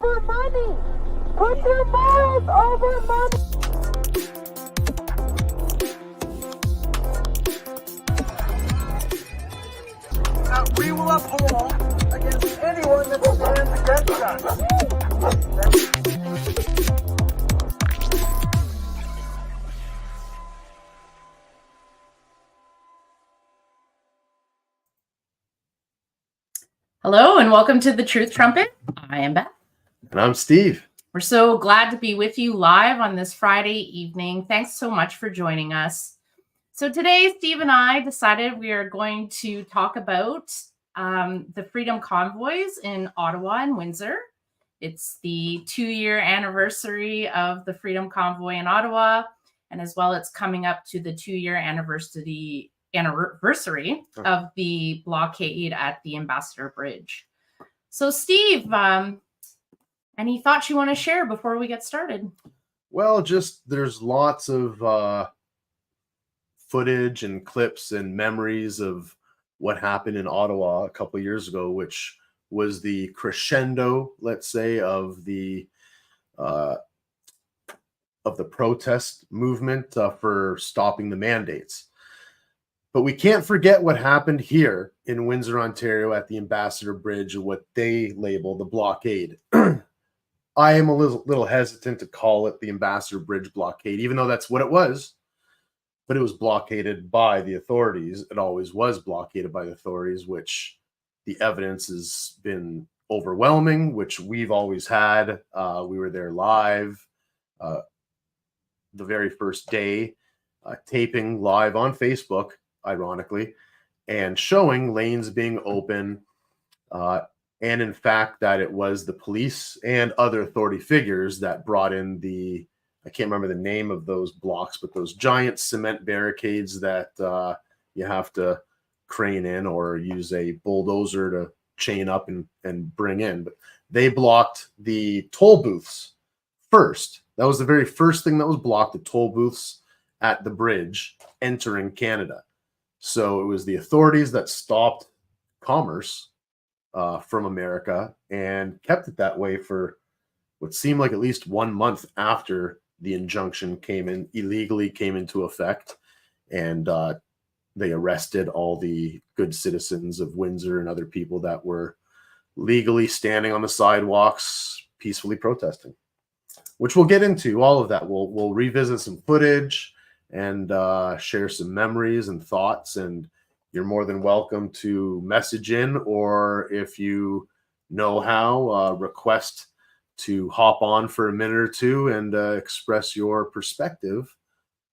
over money. Put your morals over money. That we will uphold against anyone that stands against us. Hello and welcome to the Truth Trumpet. I am Beth. And I'm Steve. We're so glad to be with you live on this Friday evening. Thanks so much for joining us. So today, Steve and I decided we are going to talk about the Freedom Convoys in Ottawa and Windsor. It's the 2-year anniversary of the Freedom Convoy in Ottawa, and as well, it's coming up to the 2-year anniversary of the blockade at the Ambassador Bridge. So, Steve, any thoughts you want to share before we get started? Well, just there's lots of footage and clips and memories of what happened in Ottawa a couple of years ago, which was the crescendo, let's say, of the protest movement for stopping the mandates. But we can't forget what happened here in Windsor, Ontario at the Ambassador Bridge and what they label the blockade. I am a little hesitant to call it the Ambassador Bridge blockade, even though that's what it was. But it was blockaded by the authorities. It always was blockaded by the authorities, which the evidence has been overwhelming, which we've always had. We were there live the very first day, taping live on Facebook, ironically, and showing lanes being open, and in fact that it was the police and other authority figures that brought in I can't remember the name of those blocks, but those giant cement barricades that you have to crane in or use a bulldozer to chain up and bring in. But they blocked the toll booths first. That was the very first thing that was blocked, the toll booths at the bridge entering Canada. So it was the authorities that stopped commerce from America and kept it that way for what seemed like at least 1 month after the injunction illegally came into effect. And they arrested all the good citizens of Windsor and other people that were legally standing on the sidewalks, peacefully protesting, which we'll get into all of that. We'll revisit some footage and share some memories and thoughts, and you're more than welcome to message in, or if you know how, request to hop on for a minute or two and express your perspective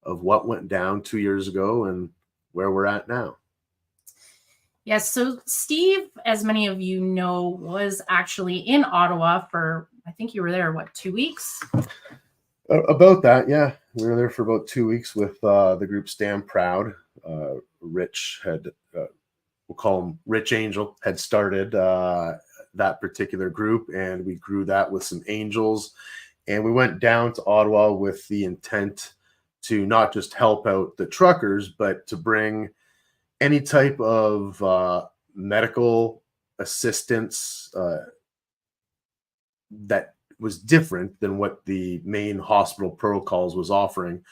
of what went down 2 years ago and where we're at now. Yes, so Steve, as many of you know, was actually in Ottawa for, I think you were there, 2 weeks? About that, yeah. We were there for about 2 weeks with the group Stand Proud. Rich had, we'll call him Rich Angel, had started that particular group, and we grew that with some angels. And we went down to Ottawa with the intent to not just help out the truckers, but to bring any type of medical assistance that was different than what the main hospital protocols was offering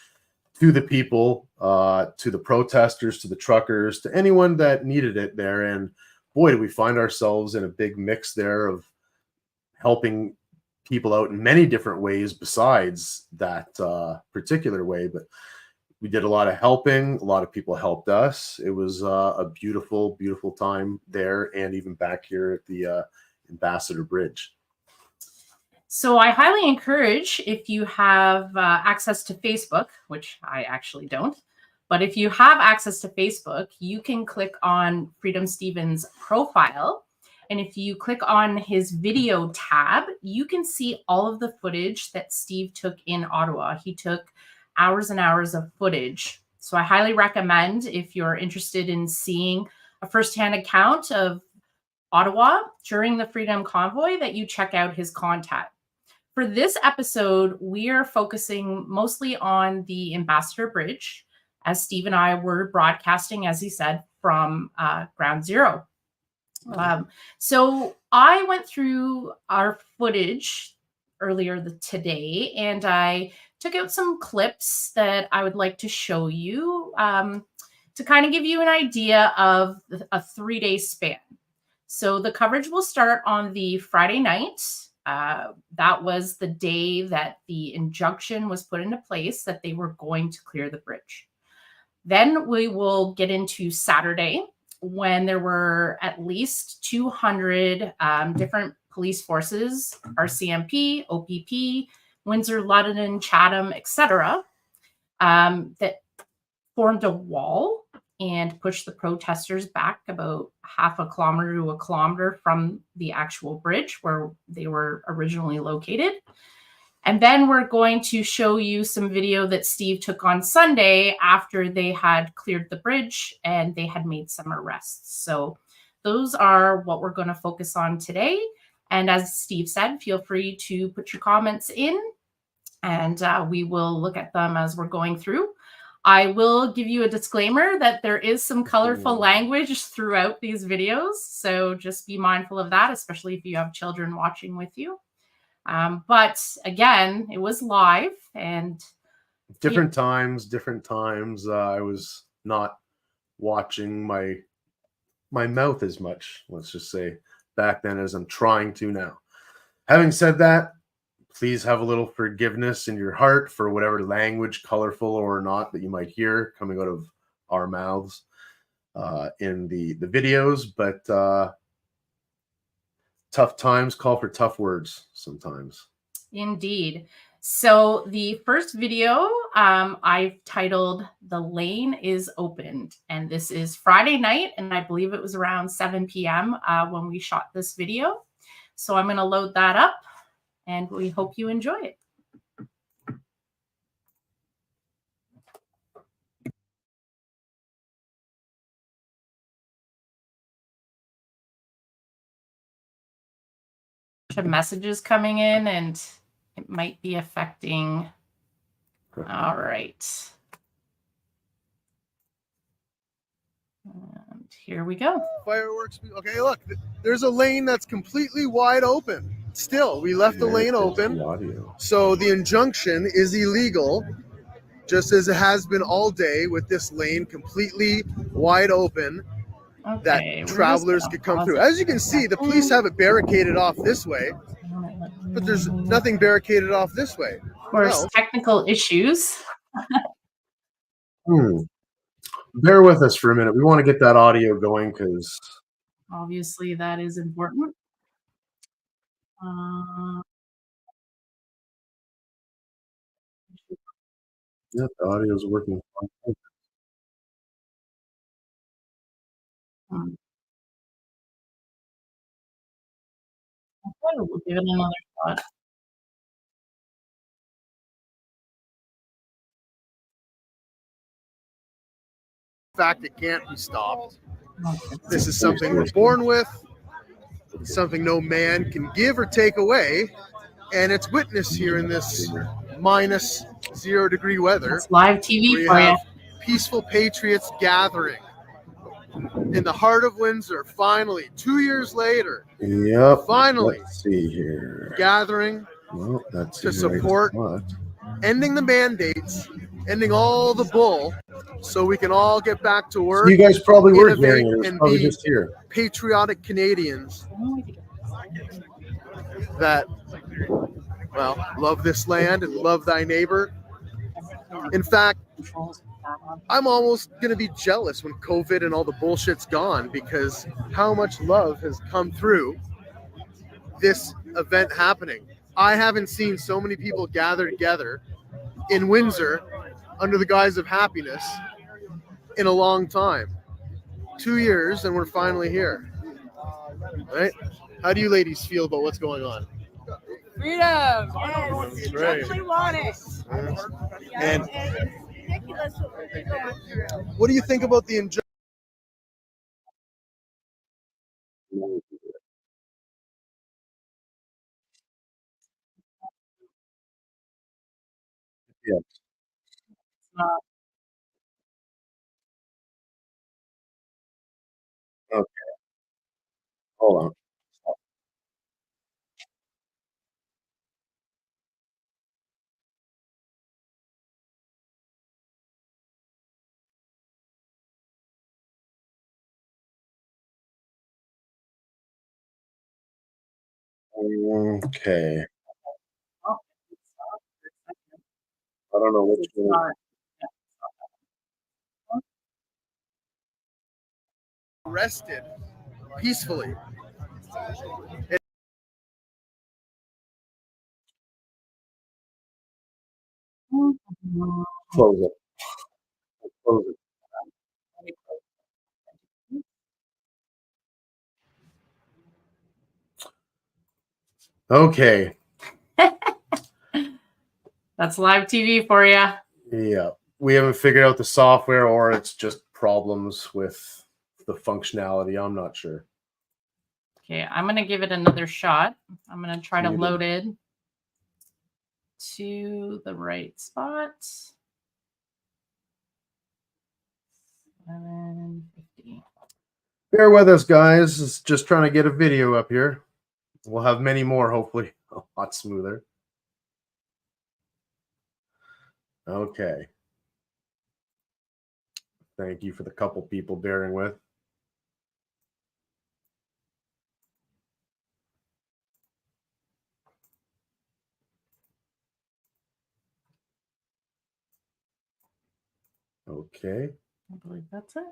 to the people, to the protesters, to the truckers, to anyone that needed it there. And boy, did we find ourselves in a big mix there of helping people out in many different ways besides that particular way. But we did a lot of helping. A lot of people helped us. It was a beautiful, beautiful time there, and even back here at the Ambassador Bridge. So I highly encourage, if you have access to Facebook, which I actually don't, but if you have access to Facebook, you can click on Freedom Stevens' profile. And if you click on his video tab, you can see all of the footage that Steve took in Ottawa. He took hours and hours of footage. So I highly recommend, if you're interested in seeing a firsthand account of Ottawa during the Freedom Convoy, that you check out his content. For this episode, we are focusing mostly on the Ambassador Bridge, as Steve and I were broadcasting, as he said, from Ground Zero. So I went through our footage earlier today, and I took out some clips that I would like to show you to kind of give you an idea of a 3 day span. So the coverage will start on the Friday night. That was the day that the injunction was put into place that they were going to clear the bridge. Then we will get into Saturday, when there were at least 200 different police forces, RCMP, OPP, Windsor, London, Chatham, etc., that formed a wall and pushed the protesters back about half a kilometer to a kilometer from the actual bridge where they were originally located. And then we're going to show you some video that Steve took on Sunday after they had cleared the bridge and they had made some arrests. So those are what we're going to focus on today. And as Steve said, feel free to put your comments in, and we will look at them as we're going through. I will give you a disclaimer that there is some colorful language throughout these videos. So just be mindful of that, especially if you have children watching with you. But again, it was live and different times. I was not watching my mouth as much, let's just say, back then as I'm trying to now. Having said that, please have a little forgiveness in your heart for whatever language, colorful or not, that you might hear coming out of our mouths in the videos. But tough times call for tough words sometimes. Indeed. So the first video I've titled "The Lane is Opened," and this is Friday night, and I believe it was around 7 p.m. When we shot this video. So I'm going to load that up, and we hope you enjoy it. Messages coming in, and it might be affecting. All right. And here we go. Fireworks. Okay, look, there's a lane that's completely wide open. Still, we left the lane open. So the injunction is illegal, just as it has been all day, with this lane completely wide open. Okay, that travelers could come through. As you can see, the police have it barricaded off this way, but there's nothing barricaded off this way. Of course, technical issues. Bear with us for a minute. We want to get that audio going because obviously that is important. Yeah, the audio is working. Okay, we'll give it another shot. In fact, it can't be stopped. This is something we're born with, something no man can give or take away, and it's witnessed here in this minus 0 degree weather. It's live TV for you. Peaceful patriots gathering in the heart of Windsor, finally, 2 years later. Yep. Finally, let's see here. Gathering to support ending the mandates, ending all the bull, so we can all get back to work. You guys probably were hearing it. It was probably just here. Patriotic Canadians that, well, love this land and love thy neighbor. In fact, I'm almost going to be jealous when COVID and all the bullshit's gone, because how much love has come through this event happening. I haven't seen so many people gather together in Windsor under the guise of happiness in a long time. 2 years and we're finally here. Right? How do you ladies feel about what's going on? Freedom! Yes, we definitely want it. And it's ridiculous what we're going through. What do you think about the injustice? Yeah. Okay. Hold on. Okay. I don't know which one. Arrested peacefully. Close it. Close it. Okay. That's live TV for you. Yeah. We haven't figured out the software, or it's just problems with the functionality. I'm not sure. Okay, I'm going to give it another shot. I'm going to try to Muted. load it to the right spot. 750. Bear with us, guys. It's just trying to get a video up here. We'll have many more, hopefully, a lot smoother. Okay. Thank you for the couple people bearing with. Okay. I believe that's it.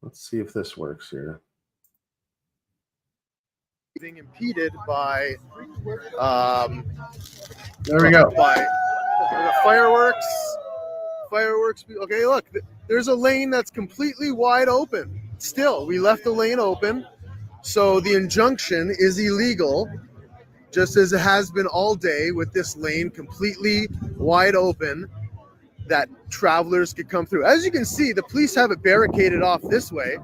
Let's see if this works here. Being impeded by There we go. by the fireworks. Okay, look, there's a lane that's completely wide open. Still, we left the lane open, so the injunction is illegal, just as it has been all day, with this lane completely wide open that travelers could come through. As you can see, the police have it barricaded off this way,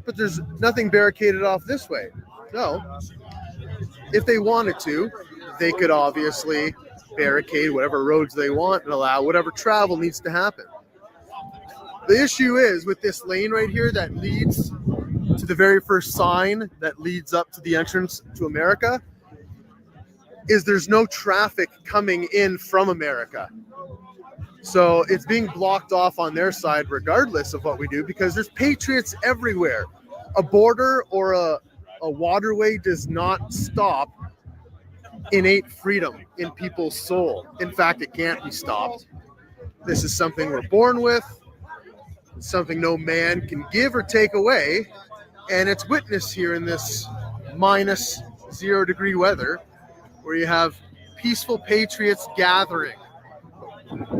but there's nothing barricaded off this way. No. If they wanted to, they could obviously barricade whatever roads they want and allow whatever travel needs to happen. The issue is with this lane right here that leads to the very first sign that leads up to the entrance to America, is there's no traffic coming in from America. So it's being blocked off on their side regardless of what we do, because there's patriots everywhere. A border or a waterway does not stop innate freedom in people's soul. In fact, it can't be stopped. This is something we're born with, something no man can give or take away, and it's witnessed here in this minus 0 degree weather, where you have peaceful patriots gathering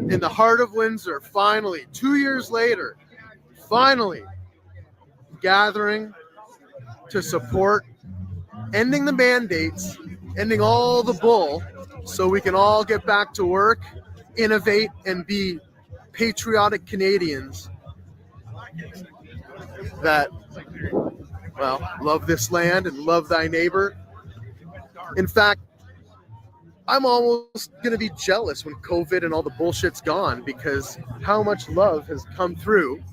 in the heart of Windsor, finally, 2 years later, finally gathering to support ending the mandates, ending all the bull, so we can all get back to work, innovate, and be patriotic Canadians that, well, love this land and love thy neighbor. In fact, I'm almost going to be jealous when COVID and all the bullshit's gone, because how much love has come through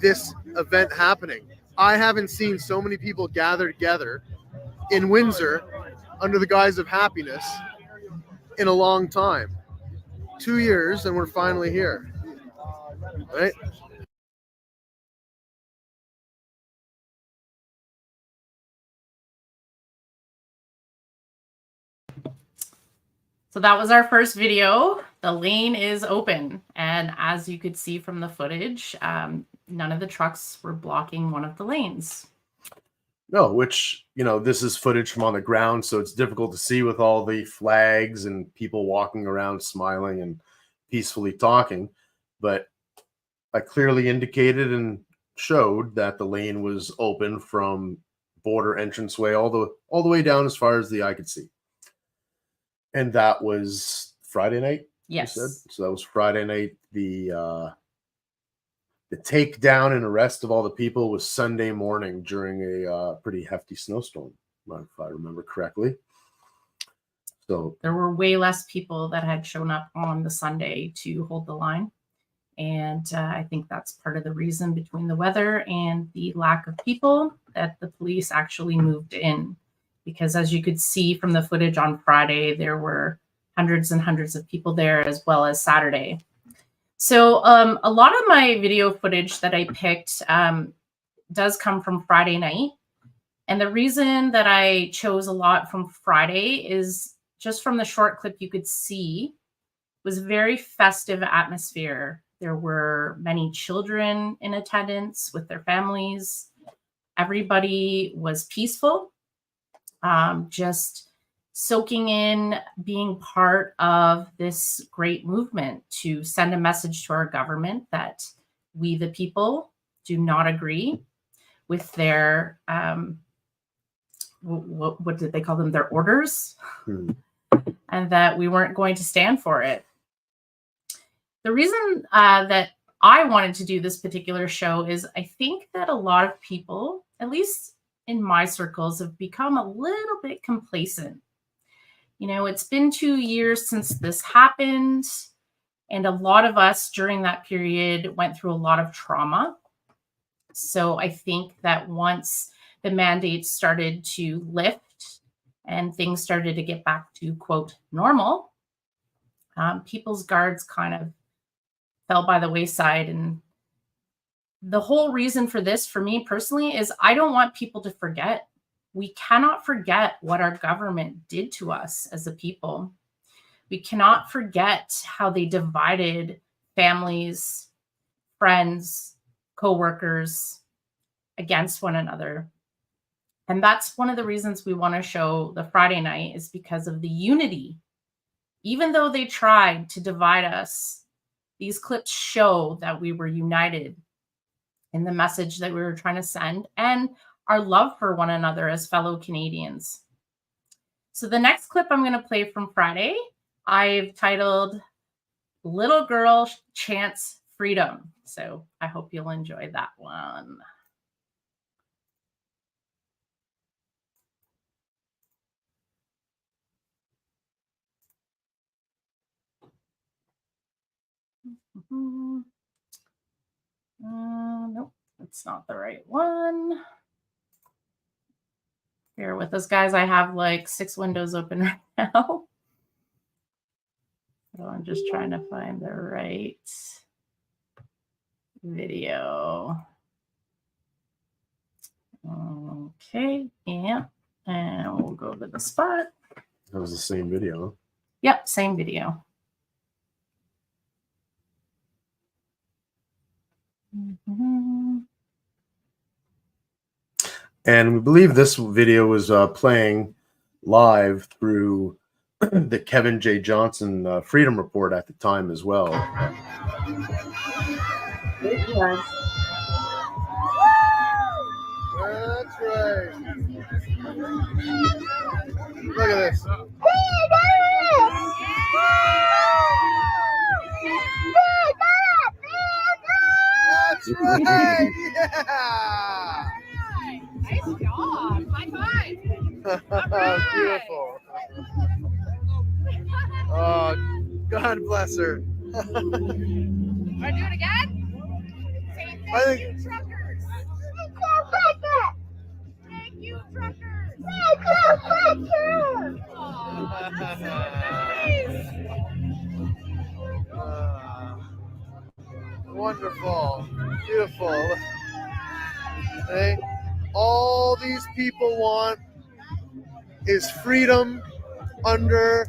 this event happening. I haven't seen so many people gather together in Windsor under the guise of happiness in a long time. 2 years and we're finally here, right? So that was our first video. The lane is open. And as you could see from the footage, none of the trucks were blocking one of the lanes. No, which, you know, this is footage from on the ground, so it's difficult to see with all the flags and people walking around smiling and peacefully talking. But I clearly indicated and showed that the lane was open from border entranceway all the way down as far as the eye could see. And that was Friday night? Yes. You said? So that was Friday night. The takedown and arrest of all the people was Sunday morning during a pretty hefty snowstorm, if I remember correctly. So there were way less people that had shown up on the Sunday to hold the line. And I think that's part of the reason, between the weather and the lack of people, that the police actually moved in. Because as you could see from the footage on Friday, there were hundreds and hundreds of people there, as well as Saturday. So a lot of my video footage that I picked does come from Friday night. And the reason that I chose a lot from Friday is just from the short clip you could see was very festive atmosphere. There were many children in attendance with their families. Everybody was peaceful, just soaking in being part of this great movement to send a message to our government that we, the people, do not agree with their, what did they call them? Their orders, and that we weren't going to stand for it. The reason that I wanted to do this particular show is I think that a lot of people, at least in my circles, have become a little bit complacent. You know, it's been 2 years since this happened, and a lot of us during that period went through a lot of trauma. So I think that once the mandates started to lift and things started to get back to, quote, normal, people's guards kind of fell by the wayside. And the whole reason for this, for me personally, is I don't want people to forget. We cannot forget what our government did to us as a people. We cannot forget how they divided families, friends, co-workers against one another. And that's one of the reasons we want to show the Friday night, is because of the unity. Even though they tried to divide us, these clips show that we were united in the message that we were trying to send and our love for one another as fellow Canadians. So the next clip I'm going to play from Friday, I've titled Little Girl Chants Freedom. So I hope you'll enjoy that one. Nope, that's not the right one. Bear with us, guys. I have like 6 windows open right now. So I'm just trying to find the right video. Okay, yeah. And we'll go to the spot. That was the same video. Yep, same video. And we believe this video was playing live through the Kevin J. Johnson Freedom Report at the time as well. It was. That's right. Look at this. That's right. Yeah. Nice job. High five. Beautiful. Oh, God bless her. Want to do it again? Say I thank think- you, truckers. Thank you, truckers. Aw, that's so nice. Wonderful. Beautiful. Hey, all these people want is freedom under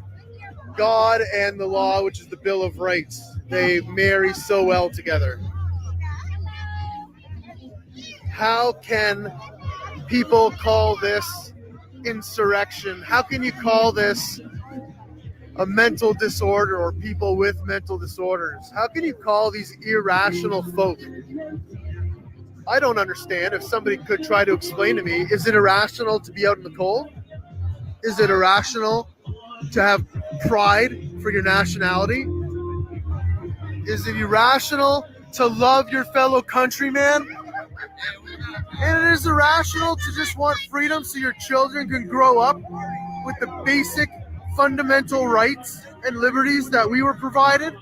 God and the law, which is the Bill of Rights. They marry so well together. How can people call this insurrection? How can you call this a mental disorder or people with mental disorders? How can you call these irrational folk? I don't understand. If somebody could try to explain to me, is it irrational to be out in the cold? Is it irrational to have pride for your nationality? Is it irrational to love your fellow countryman? And it is irrational to just want freedom so your children can grow up with the basic fundamental rights and liberties that we were provided?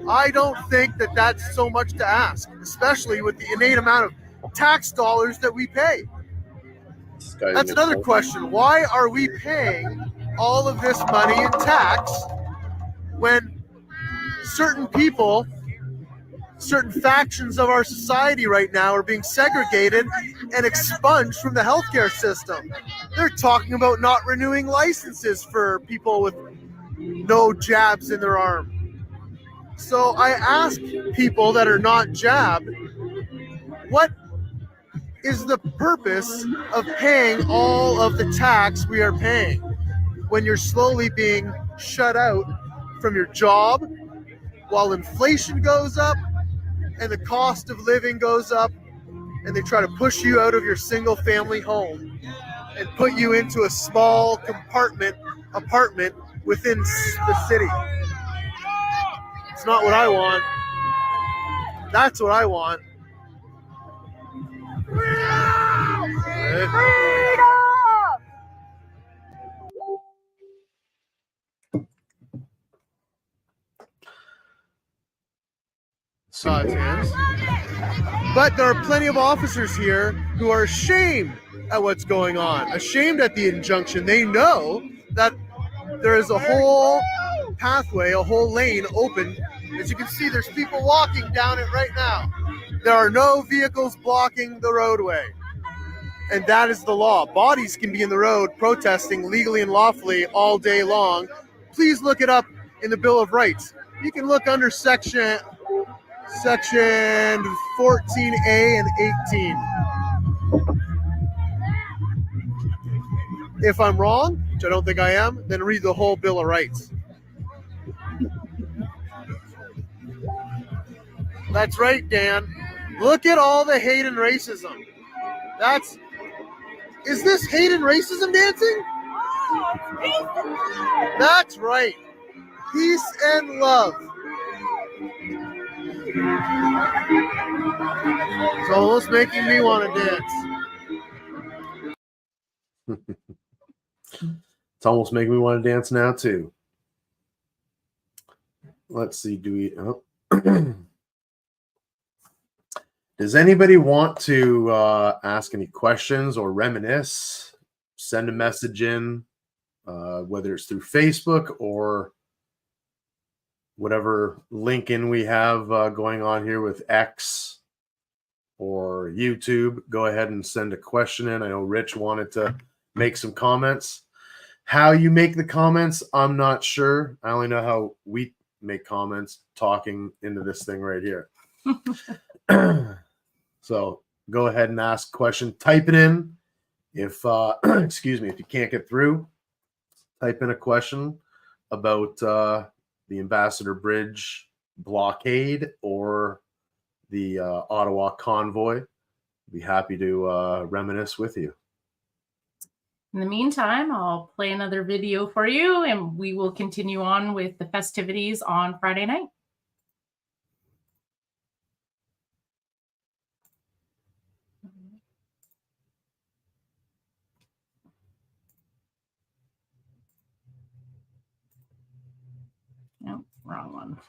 I don't think that that's so much to ask, especially with the innate amount of tax dollars that we pay. That's another question. Why are we paying all of this money in tax when certain people certain factions of our society right now are being segregated and expunged from the healthcare system. They're talking about not renewing licenses for people with no jabs in their arm. So I ask people that are not jabbed, what is the purpose of paying all of the tax we are paying when you're slowly being shut out from your job while inflation goes up and the cost of living goes up, and they try to push you out of your single family home and put you into a small apartment within the city. It's not what I want. That's what I want. God's hands. But there are plenty of officers here who are ashamed at what's going on, ashamed at the injunction. They know that there is a whole pathway, a whole lane open. As you can see, there's people walking down it right now. There are no vehicles blocking the roadway. And that is the law. Bodies can be in the road protesting legally and lawfully all day long. Please look it up in the Bill of Rights. You can look under section 14A and 18. If I'm wrong, which I don't think I am, then read the whole Bill of Rights. That's right, Dan. Look at all the hate and racism. Is this hate and racism dancing? That's right. Peace and love. It's almost making me want to dance. It's almost making me want to dance now too. Let's see. Does anybody want to ask any questions or reminisce? Send a message in, whether it's through Facebook or whatever link-in we have going on here with X or YouTube. Go ahead and send a question in. I know Rich wanted to make some comments. How you make the comments, I'm not sure. I only know how we make comments talking into this thing right here. So go ahead and ask a question. Type it in. If excuse me, if you can't get through, type in a question about the Ambassador Bridge blockade or the Ottawa Convoy. Be happy to reminisce with you. In the meantime, I'll play another video for you, and we will continue on with the festivities on Friday night. Nope, wrong one.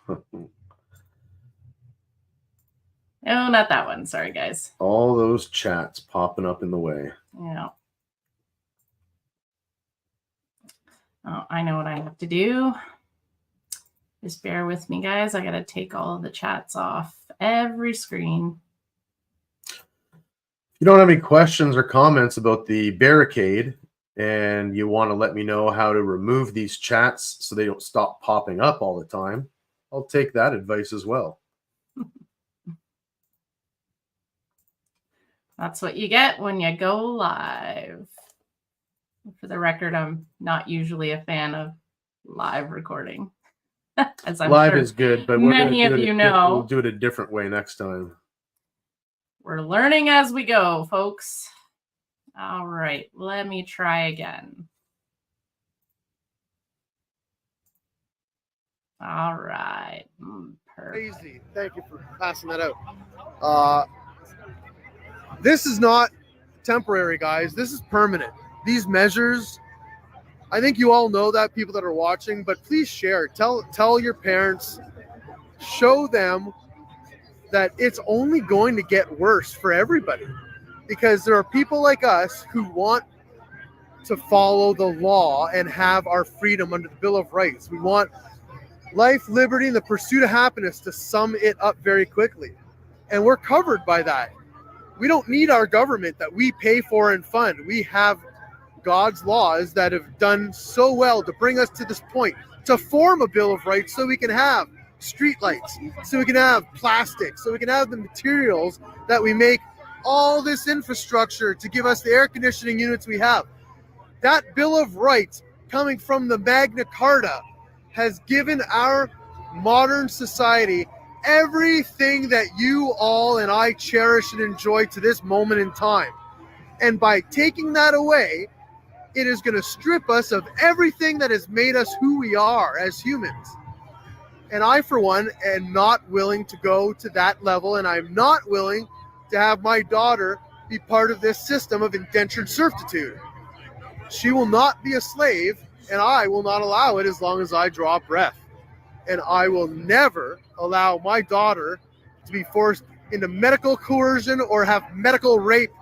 No, not that one. Sorry, guys. All those chats popping up in the way. Yeah. Oh, I know what I have to do. Just bear with me, guys. I got to take all of the chats off every screen. If you don't have any questions or comments about the barricade and you want to let me know how to remove these chats so they don't stop popping up all the time, I'll take that advice as well. That's what you get when you go live. For the record, I'm not usually a fan of live recording. As I'm live sure is good, but many of you know, we'll do it a different way next time. We're learning as we go, folks. All right, let me try again. All right. Perfect. Crazy. Thank you for passing that out. This is not temporary, guys. This is permanent. These measures, I think you all know that, people that are watching, but please share. Tell your parents, show them that it's only going to get worse for everybody, because there are people like us who want to follow the law and have our freedom under the Bill of Rights. We want life, liberty, and the pursuit of happiness, to sum it up very quickly. And we're covered by that. We don't need our government that we pay for and fund. We have God's laws that have done so well to bring us to this point, to form a Bill of Rights so we can have streetlights, so we can have plastic, so we can have the materials that we make all this infrastructure to give us the air conditioning units we have. That Bill of Rights coming from the Magna Carta has given our modern society everything that you all and I cherish and enjoy to this moment in time. And by taking that away, it is going to strip us of everything that has made us who we are as humans. And I, for one, am not willing to go to that level, and I'm not willing to have my daughter be part of this system of indentured servitude. She will not be a slave, and I will not allow it as long as I draw breath. And I will never allow my daughter to be forced into medical coercion or have medical rape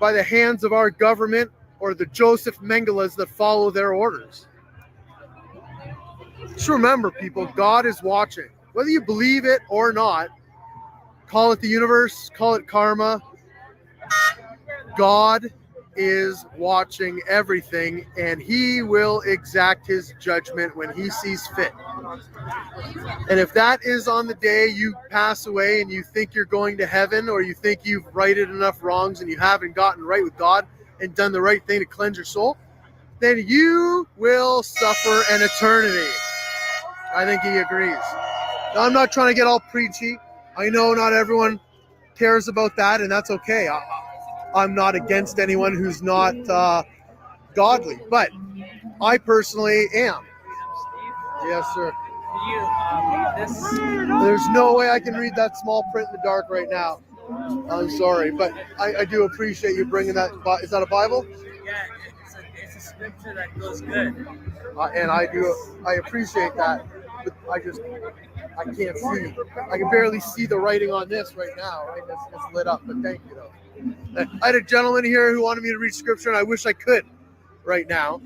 by the hands of our government or the Joseph Mengeles that follow their orders. Just remember, people, God is watching. Whether you believe it or not, call it the universe, call it karma, God is watching everything, and he will exact his judgment when he sees fit. And if that is on the day you pass away and you think you're going to heaven, or you think you've righted enough wrongs and you haven't gotten right with God and done the right thing to cleanse your soul, then you will suffer an eternity. I think he agrees. Now, I'm not trying to get all preachy. I know not everyone cares about that, and that's okay. I'm not against anyone who's not godly, but I personally am. Yes, sir. There's no way I can read that small print in the dark right now. I'm sorry, but I do appreciate you bringing that. Is that a Bible? Yeah, it's a scripture that goes good. And I appreciate that, but I can't see. I can barely see the writing on this right now. Right? It's lit up, but thank you, though. I had a gentleman here who wanted me to read scripture, and I wish I could right now.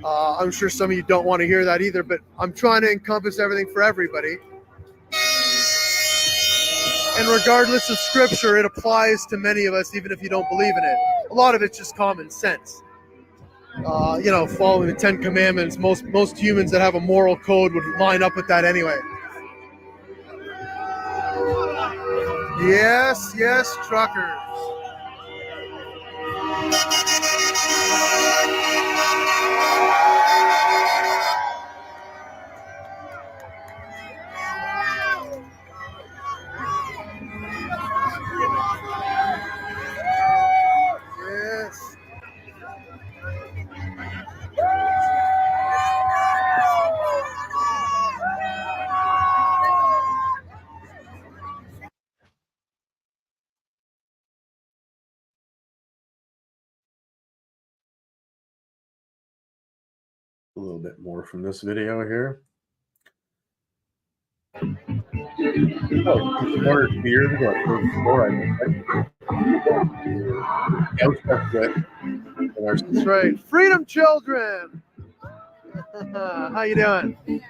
I'm sure some of you don't want to hear that either, but I'm trying to encompass everything for everybody. And regardless of scripture, it applies to many of us, even if you don't believe in it. A lot of it's just common sense. Following the 10 Commandments, most humans that have a moral code would line up with that anyway. Yes, truckers. Yes. A little bit more from this video here. Oh, one or 2 years ago, I put before that's good. That's right. Freedom children. How you doing?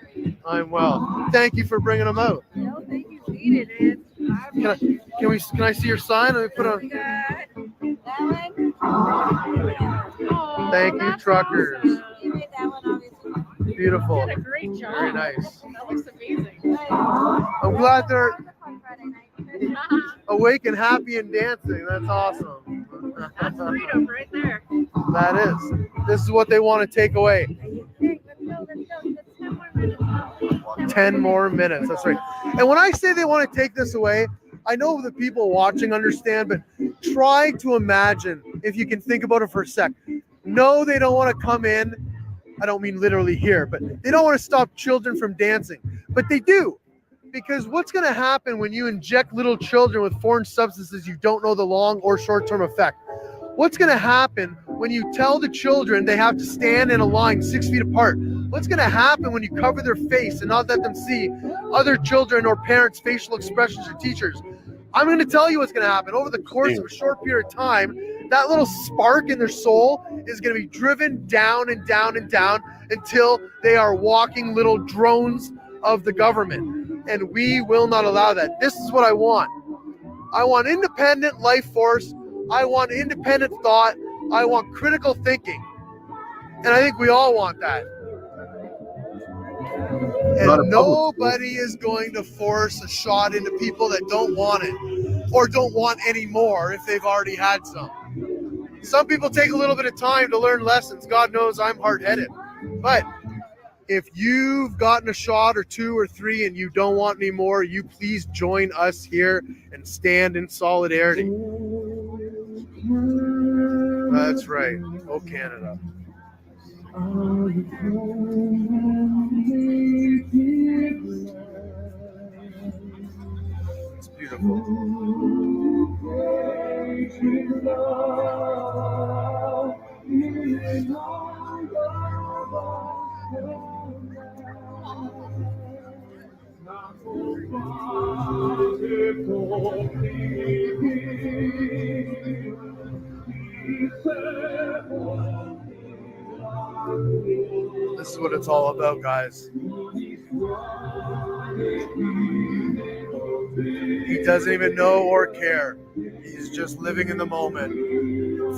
I'm well. Thank you for bringing them out. No, thank you, needed it. Can I see your sign? Let me put on. That one? Thank you, truckers. You made that one, obviously. Beautiful. You did a great job. Very nice. That looks amazing. I'm glad they're awake and happy and dancing. That's awesome. That's freedom right there. That is. This is what they want to take away. Let's go. Let's 10 more minutes. 10 more minutes. That's right. And when I say they want to take this away, I know the people watching understand, but try to imagine, if you can think about it for a sec. No, they don't want to come in. I don't mean literally here, but they don't want to stop children from dancing. But they do. Because what's going to happen when you inject little children with foreign substances you don't know the long or short-term effect? What's going to happen when you tell the children they have to stand in a line 6 feet apart? What's going to happen when you cover their face and not let them see other children or parents' facial expressions or teachers? I'm going to tell you what's going to happen. Over the course of a short period of time, that little spark in their soul is going to be driven down and down and down until they are walking little drones of the government. And we will not allow that. This is what I want. I want independent life force. I want independent thought. I want critical thinking. And I think we all want that. And nobody is going to force a shot into people that don't want it or don't want any more if they've already had some. Some people take a little bit of time to learn lessons. God knows I'm hard-headed. But if you've gotten a shot or 2 or 3 and you don't want any more, you please join us here and stand in solidarity. That's right. Oh, Canada. It's beautiful. This is what it's all about, guys. He doesn't even know or care. He's just living in the moment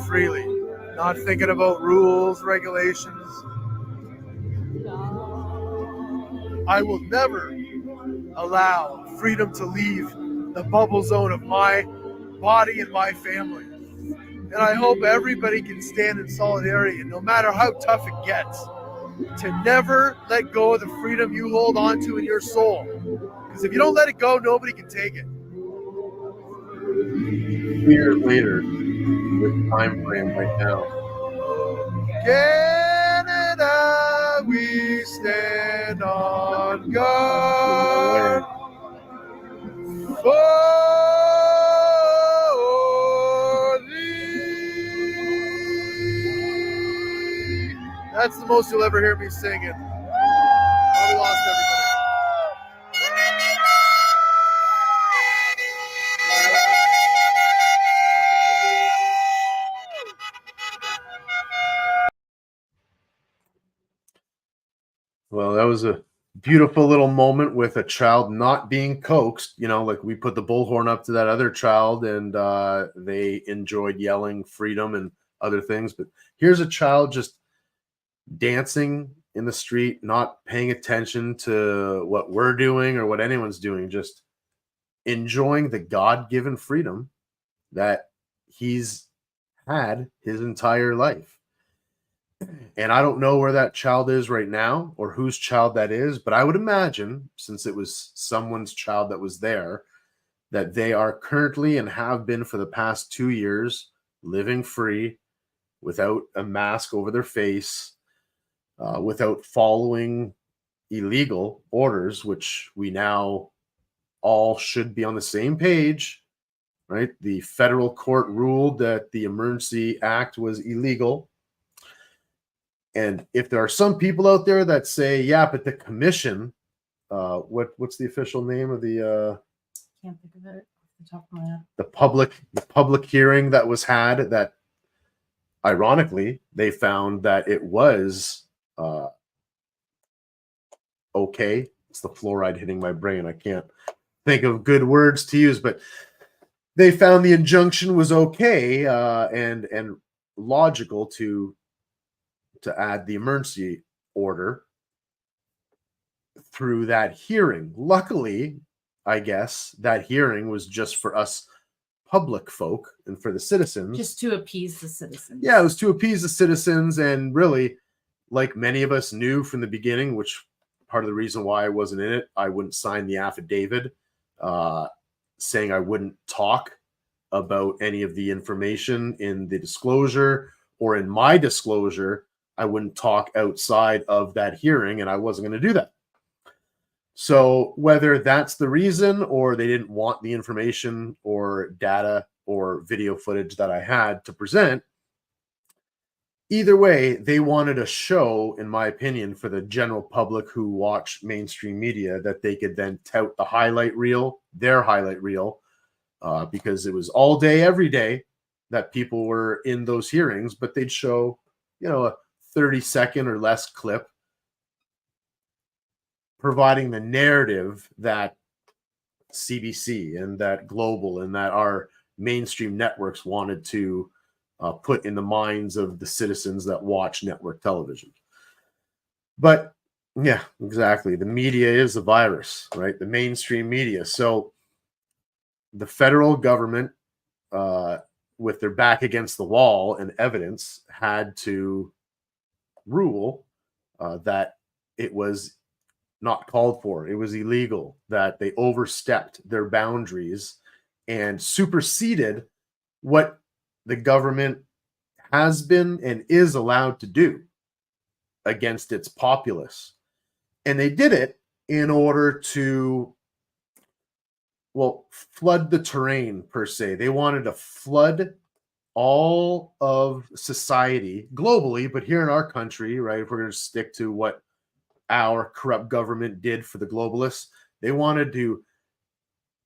freely, not thinking about rules, regulations. I will never allow freedom to leave the bubble zone of my body and my family. And I hope everybody can stand in solidarity, and no matter how tough it gets, to never let go of the freedom you hold on to in your soul. Because if you don't let it go, nobody can take it. 2 years later, this time frame right now. Canada, we stand on guard for thee. That's the most you'll ever hear me singing. I lost everybody. Well, that was a beautiful little moment with a child not being coaxed. You know, like we put the bullhorn up to that other child and they enjoyed yelling freedom and other things. But here's a child just dancing in the street, not paying attention to what we're doing or what anyone's doing, just enjoying the God-given freedom that he's had his entire life. And I don't know where that child is right now or whose child that is, but I would imagine, since it was someone's child that was there, that they are currently and have been for the past 2 years living free without a mask over their face, without following illegal orders, which we now all should be on the same page, right? The federal court ruled that the Emergency Act was illegal. And if there are some people out there that say, yeah, but the commission, what's the official name of the Can't think of it off the top of my head. the public hearing that was had, that ironically they found that it was okay. It's the fluoride hitting my brain. I can't think of good words to use, but they found the injunction was okay and logical to add the emergency order through that hearing. Luckily, I guess that hearing was just for us public folk and for the citizens. Just to appease the citizens. Yeah, it was to appease the citizens, and really, like many of us knew from the beginning, which part of the reason why I wasn't in it, I wouldn't sign the affidavit saying I wouldn't talk about any of the information in the disclosure or in my disclosure. I wouldn't talk outside of that hearing, and I wasn't going to do that. So whether that's the reason or they didn't want the information or data or video footage that I had to present, either way, they wanted a show, in my opinion, for the general public who watch mainstream media, that they could then tout the highlight reel, their highlight reel, because it was all day, every day, that people were in those hearings, but they'd show, a 30-second or less clip providing the narrative that CBC and that Global and that our mainstream networks wanted to put in the minds of the citizens that watch network television. But yeah, exactly. The media is a virus, right? The mainstream media. So the federal government, with their back against the wall and evidence, had to rule that it was not called for. It was illegal, that they overstepped their boundaries and superseded what the government has been and is allowed to do against its populace. And they did it in order to, flood the terrain, per se. They wanted to flood all of society globally, but here in our country, right, if we're going to stick to what our corrupt government did for the globalists, they wanted to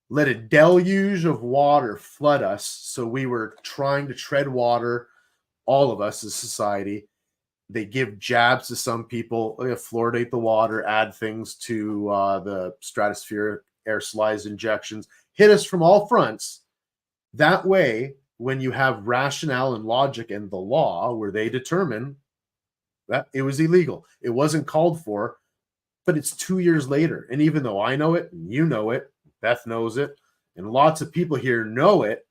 let a deluge of water flood us. So we were trying to tread water, all of us as society. They give jabs to some people, fluoridate the water, add things to the stratospheric aerosolized injections, hit us from all fronts. That way, when you have rationale and logic and the law, where they determine that it was illegal, it wasn't called for, but it's 2 years later. And even though I know it, and you know it, Beth knows it, and lots of people here know it,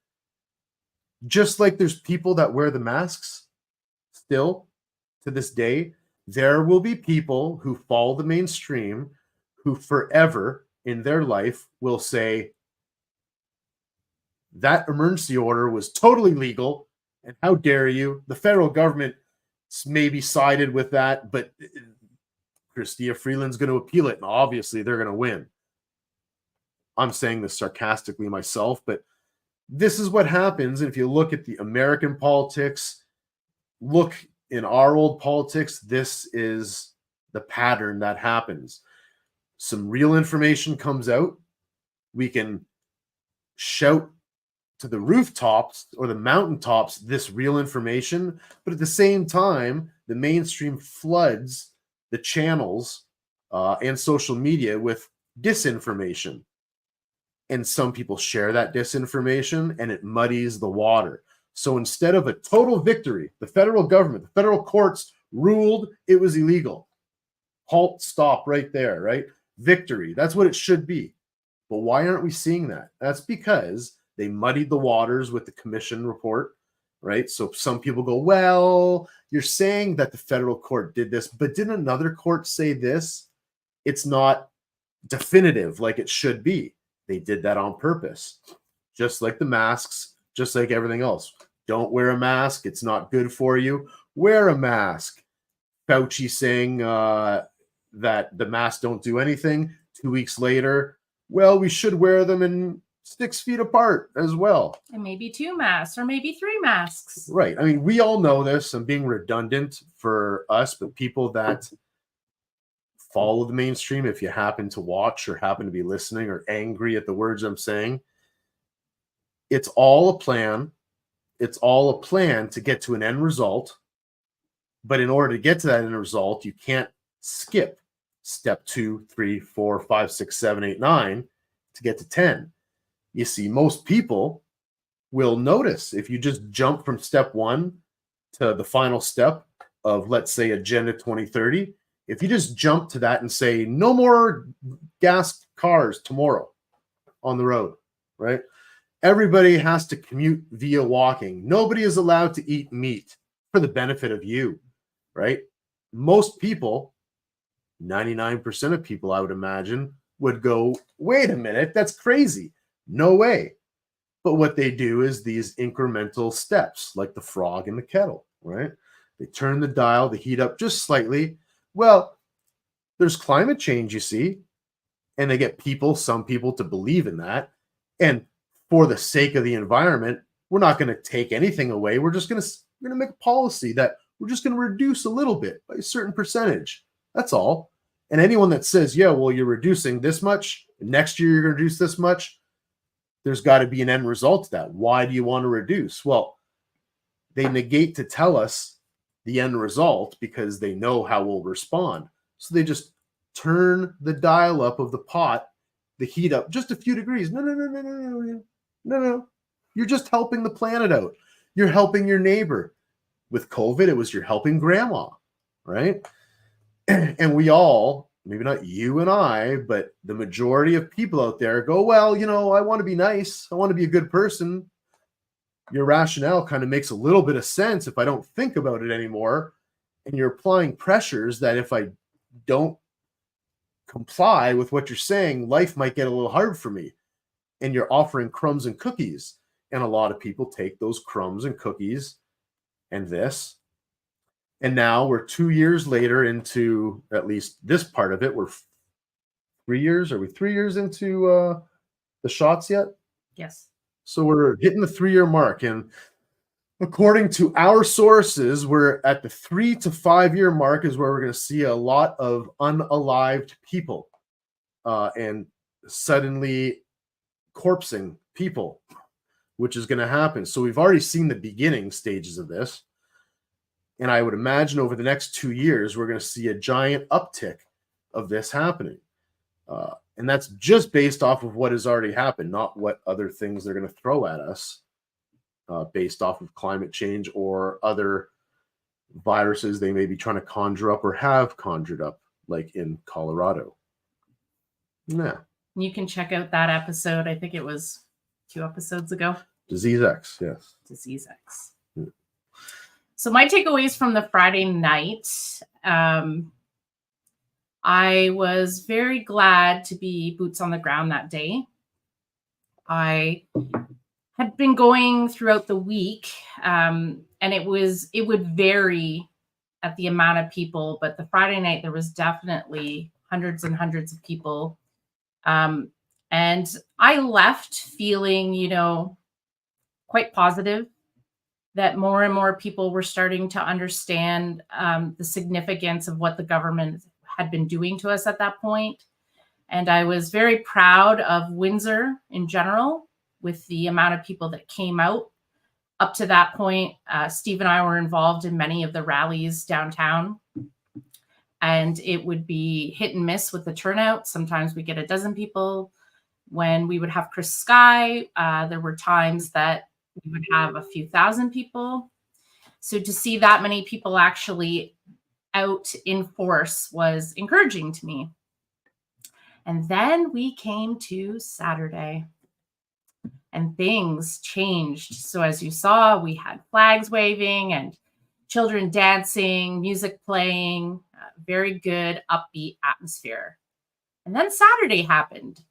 just like there's people that wear the masks still to this day, there will be people who follow the mainstream who forever in their life will say that emergency order was totally legal, and how dare you? The federal government maybe sided with that, but Chrystia Freeland's going to appeal it, and obviously they're going to win. I'm saying this sarcastically myself, but this is what happens. And if you look at the American politics, look in our old politics, this is the pattern that happens. Some real information comes out. We can shout to the rooftops or the mountaintops this real information, but at the same time, the mainstream floods the channels and social media with disinformation. And some people share that disinformation, and it muddies the water. So instead of a total victory, the federal government, the federal courts ruled it was illegal. Halt, stop right there, right? Victory. That's what it should be. But why aren't we seeing that? That's because they muddied the waters with the commission report, right? So some people go, well, you're saying that the federal court did this, but didn't another court say this? It's not definitive like it should be. They did that on purpose. Just like the masks, just like everything else. Don't wear a mask. It's not good for you. Wear a mask. Fauci saying that the masks don't do anything. 2 weeks later, well, we should wear them in 6 feet apart as well. And maybe 2 masks or maybe 3 masks. Right. I mean, we all know this. I'm being redundant for us, but people that follow the mainstream, if you happen to watch or happen to be listening or angry at the words I'm saying, it's all a plan. It's all a plan to get to an end result. But in order to get to that end result, you can't skip step 2, 3, 4, 5, 6, 7, 8, 9 to get to 10. You see, most people will notice if you just jump from step 1 to the final step of, let's say, Agenda 2030, if you just jump to that and say, no more gas cars tomorrow on the road, right? Everybody has to commute via walking. Nobody is allowed to eat meat for the benefit of you, right? Most people, 99% of people, I would imagine, would go, wait a minute, that's crazy. No way. But what they do is these incremental steps, like the frog in the kettle, right? They turn the dial, the heat up just slightly. Well, there's climate change, you see, and they get some people to believe in that. And for the sake of the environment, we're not going to take anything away. We're going to make a policy that we're just going to reduce a little bit by a certain percentage. That's all. And anyone that says, yeah, well, you're reducing this much, and next year you're going to reduce this much, there's got to be an end result to that. Why do you want to reduce? Well, they negate to tell us the end result because they know how we'll respond. So they just turn the dial up of the pot, the heat up just a few degrees. No. You're just helping the planet out. You're helping your neighbor. With COVID, it was you're helping grandma, right? And we all, maybe not you and I, but the majority of people out there go, well, I want to be nice. I want to be a good person. Your rationale kind of makes a little bit of sense if I don't think about it anymore. And you're applying pressures that if I don't comply with what you're saying, life might get a little hard for me. And you're offering crumbs and cookies. And a lot of people take those crumbs and cookies and this. And now we're 2 years later into at least this part of it. We're 3 years. Are we 3 years into the shots yet? Yes. So we're hitting the 3-year mark. And according to our sources, we're at the 3 to 5 year mark is where we're going to see a lot of unalived people and suddenly corpsing people, which is going to happen. So we've already seen the beginning stages of this. And I would imagine over the next 2 years, we're going to see a giant uptick of this happening. And that's just based off of what has already happened, not what other things they're going to throw at us based off of climate change or other viruses they may be trying to conjure up or have conjured up, like in Colorado. Yeah. You can check out that episode. I think it was 2 episodes ago. Disease X, yes. Disease X. Yeah. So my takeaways from the Friday night, I was very glad to be boots on the ground that day. I had been going throughout the week, and it would vary at the amount of people, but the Friday night there was definitely hundreds and hundreds of people. And I left feeling, quite positive that more and more people were starting to understand the significance of what the government had been doing to us at that point. And I was very proud of Windsor in general with the amount of people that came out. Up to that point, Steve and I were involved in many of the rallies downtown. And it would be hit and miss with the turnout. Sometimes we get a dozen people. When we would have Chris Sky, there were times that we would have a few thousand people. So to see that many people actually out in force was encouraging to me. And then we came to Saturday and things changed. So as you saw, we had flags waving and children dancing, music playing, very good upbeat atmosphere. And then Saturday happened.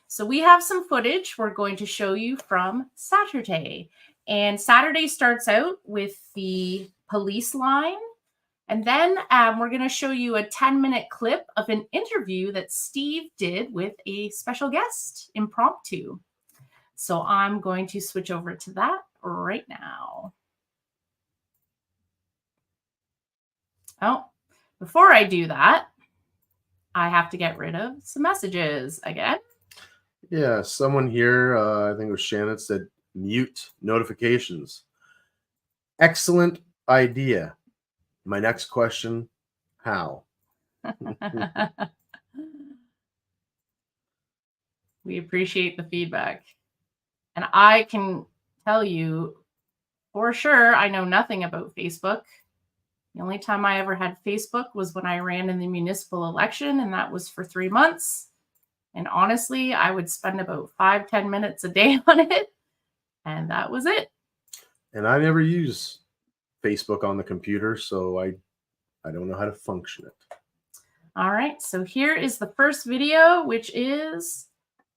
So we have some footage we're going to show you from Saturday. And Saturday starts out with the police line. And then we're going to show you a 10-minute clip of an interview that Steve did with a special guest, impromptu. So I'm going to switch over to that right now. Oh, before I do that, I have to get rid of some messages again. Yeah, someone here, I think it was Shannon, said mute notifications. Excellent idea. My next question, how? We appreciate the feedback. And I can tell you for sure, I know nothing about Facebook. The only time I ever had Facebook was when I ran in the municipal election, and that was for 3 months. And honestly, I would spend about 5-10 minutes a day on it. And that was it. And I never use Facebook on the computer, so I don't know how to function it. All right. So here is the first video, which is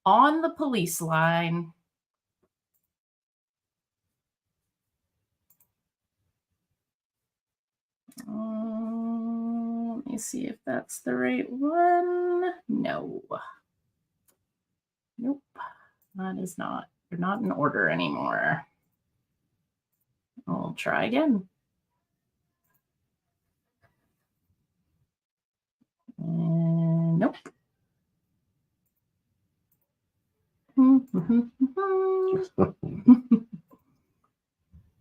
on the police line. Let me see if that's the right one. No. Nope. That is not. They're not in order anymore. We'll try again. Nope.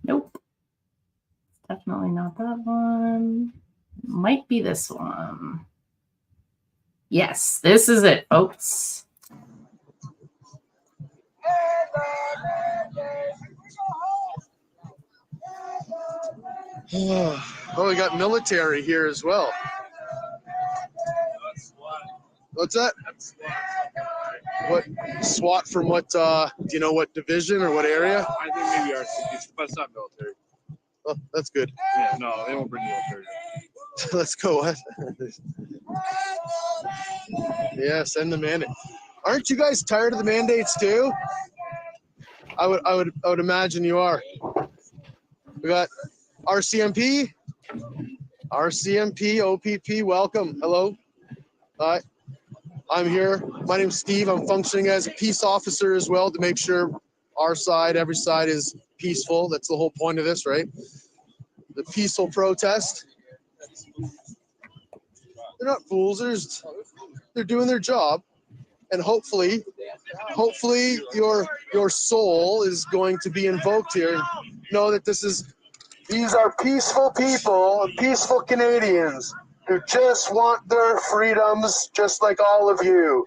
Nope. definitely not that one. Might be this one. Yes, this is it, folks. Oh, we got military here as well. What's that? What SWAT from what? Do you know what division or what area? I think maybe RCP, but it's not military. Oh, that's good. Yeah, no, they won't bring military. Let's go. What? Yeah, send them in. Aren't you guys tired of the mandates too? I would imagine you are. We got RCMP, OPP. Welcome. Hello. Hi. I'm here. My name's Steve. I'm functioning as a peace officer as well to make sure our side, every side, is peaceful. That's the whole point of this, right? The peaceful protest. They're not fools. They're doing their job, and hopefully your soul is going to be invoked here. Know that these are peaceful people, peaceful Canadians who just want their freedoms, just like all of you.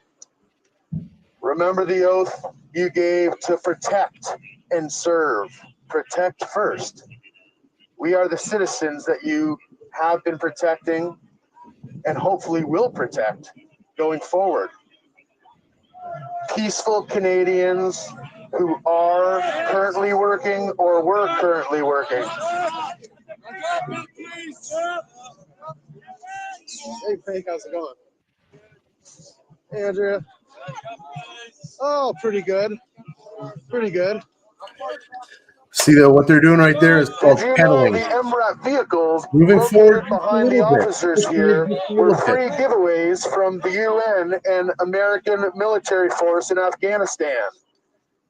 Remember the oath you gave to protect and serve. Protect first. We are the citizens that you have been protecting and hopefully will protect going forward. Peaceful Canadians who are currently working or were currently working. Hey, Frank, how's it going? Hey, Andrea. Oh, pretty good. Pretty good. See what they're doing right there is called kettling. The MRAP vehicles Moving forward behind the officers here were free giveaways from the UN and American military force in Afghanistan.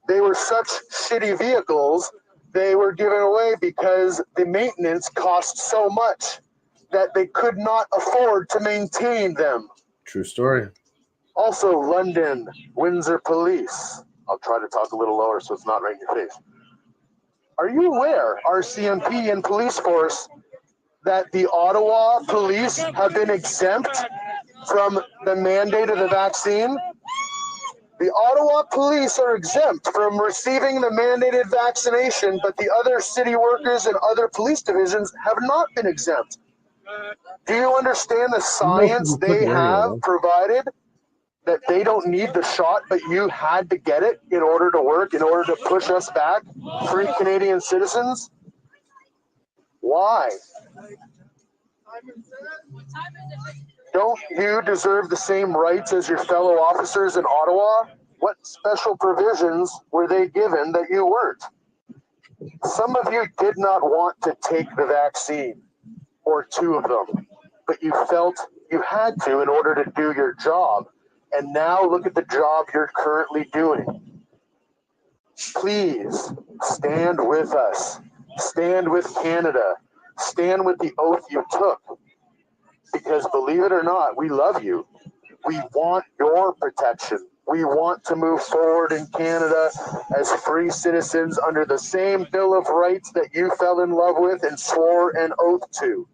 They were such shitty vehicles, they were given away because the maintenance cost so much that they could not afford to maintain them. True story. Also, London, Windsor Police. I'll try to talk a little lower so it's not right in your face. Are you aware, RCMP and police force, that the Ottawa police have been exempt from the mandate of the vaccine? The Ottawa police are exempt from receiving the mandated vaccination, but the other city workers and other police divisions have not been exempt. Do you understand the science they have provided? That they don't need the shot, but you had to get it in order to work, in order to push us back, free Canadian citizens? Why? Don't you deserve the same rights as your fellow officers in Ottawa? What special provisions were they given that you weren't? Some of you did not want to take the vaccine, or two of them, but you felt you had to in order to do your job. And now look at the job you're currently doing. Please stand with us. Stand with Canada. Stand with the oath you took. Because believe it or not, we love you. We want your protection. We want to move forward in Canada as free citizens under the same Bill of Rights that you fell in love with and swore an oath to.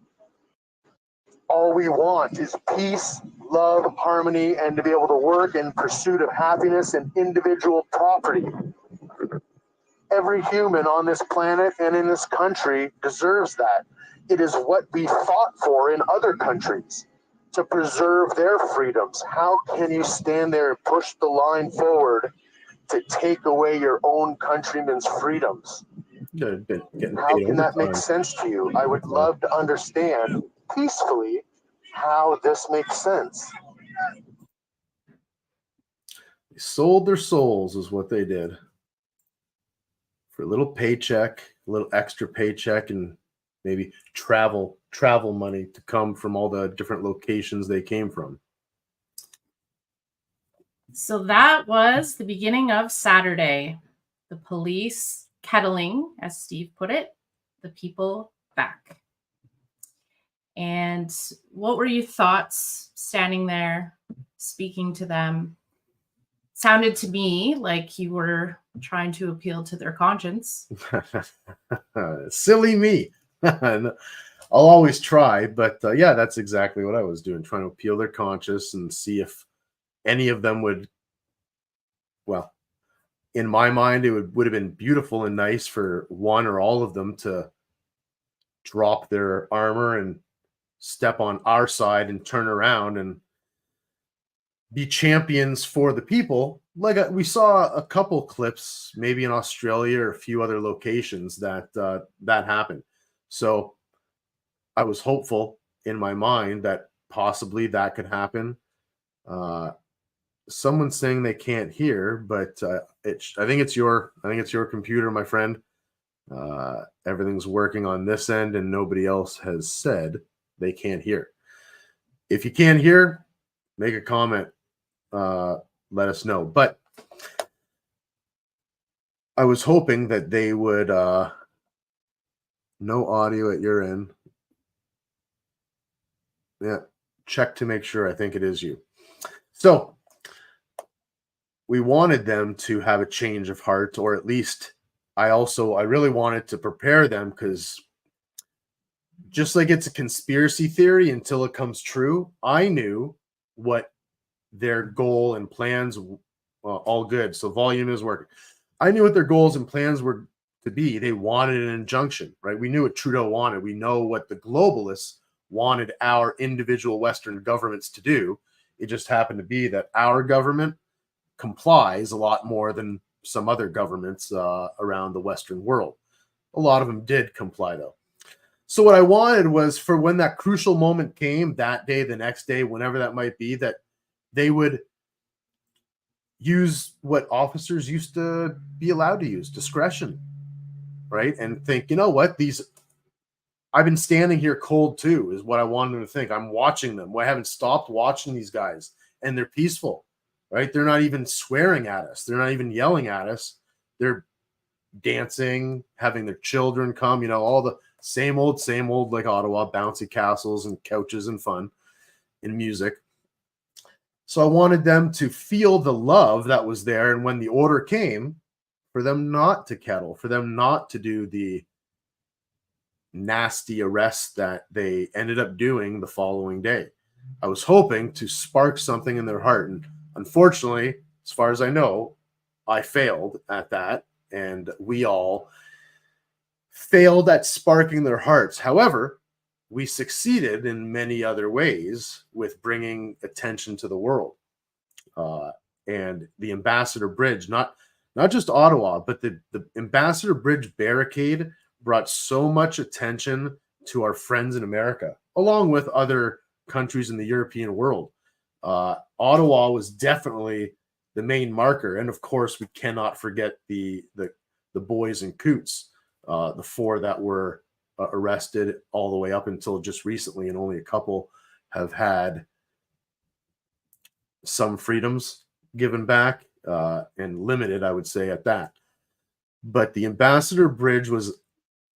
All we want is peace, love, harmony, and to be able to work in pursuit of happiness and individual property. Every human on this planet and in this country deserves that. It is what we fought for in other countries, to preserve their freedoms. How can you stand there and push the line forward to take away your own countrymen's freedoms? How can that make sense to you? I would love to understand peacefully how this makes sense. They sold their souls is what they did. For a little paycheck, a little extra paycheck, and maybe travel money to come from all the different locations they came from. So that was the beginning of Saturday. The police kettling, as Steve put it, the people back. And what were your thoughts standing there, speaking to them? Sounded to me like you were trying to appeal to their conscience. Silly me. And I'll always try, but yeah, that's exactly what I was doing, trying to appeal their conscience and see if any of them would, well, in my mind, it would have been beautiful and nice for one or all of them to drop their armor and step on our side and turn around and be champions for the people. Like we saw a couple clips, maybe in Australia or a few other locations that that happened. So I was hopeful in my mind that possibly that could happen. Someone's saying they can't hear, but I think it's your computer, my friend. Everything's working on this end, and nobody else has said they can't hear. If you can't hear, make a comment. Let us know. But I was hoping that they would. No audio at your end. Yeah, check to make sure. I think it is you. So we wanted them to have a change of heart, or at least I really wanted to prepare them, because just like it's a conspiracy theory until it comes true, I knew what their goal and plans, well, all good. So volume is working. I knew what their goals and plans were to be. They wanted an injunction, right? We knew what Trudeau wanted. We know what the globalists wanted our individual Western governments to do. It just happened to be that our government complies a lot more than some other governments around the Western world. A lot of them did comply, though. So what I wanted was for when that crucial moment came, that day, the next day, whenever that might be, that they would use what officers used to be allowed to use, discretion, right? And think, you know what, I've been standing here cold too, is what I wanted them to think. I'm watching them. I haven't stopped watching these guys, and they're peaceful, right? They're not even swearing at us. They're not even yelling at us. They're dancing, having their children come, all the same old, like Ottawa, bouncy castles and couches and fun and music. So I wanted them to feel the love that was there. And when the order came, for them not to kettle, for them not to do the nasty arrests that they ended up doing the following day. I was hoping to spark something in their heart. And unfortunately, as far as I know, I failed at that. And we all failed at sparking their hearts. However, we succeeded in many other ways with bringing attention to the world. And the Ambassador Bridge, not just Ottawa, but the Ambassador Bridge barricade brought so much attention to our friends in America, along with other countries in the European world. Ottawa was definitely the main marker. And of course, we cannot forget the boys in Coots, the 4 that were arrested all the way up until just recently, and only a couple have had some freedoms given back, and limited, I would say, at that. But the Ambassador Bridge was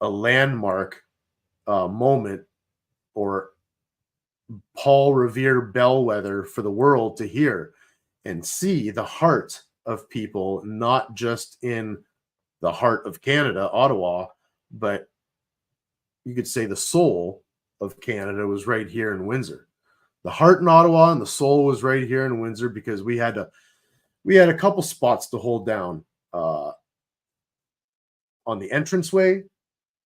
a landmark moment, or Paul Revere bellwether for the world to hear and see the heart of people, not just in the heart of Canada, Ottawa, but you could say the soul of Canada was right here in Windsor. The heart in Ottawa and the soul was right here in Windsor, because we had a couple spots to hold down on the entranceway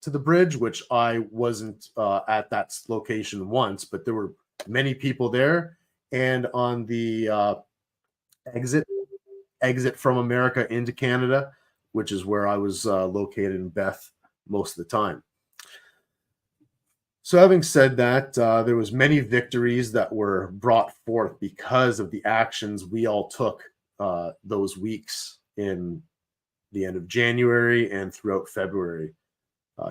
to the bridge, which I wasn't at that location once, but there were many people there, and on the exit from America into Canada, which is where I was located in Beth most of the time. So having said that, there was many victories that were brought forth because of the actions we all took those weeks in the end of January and throughout February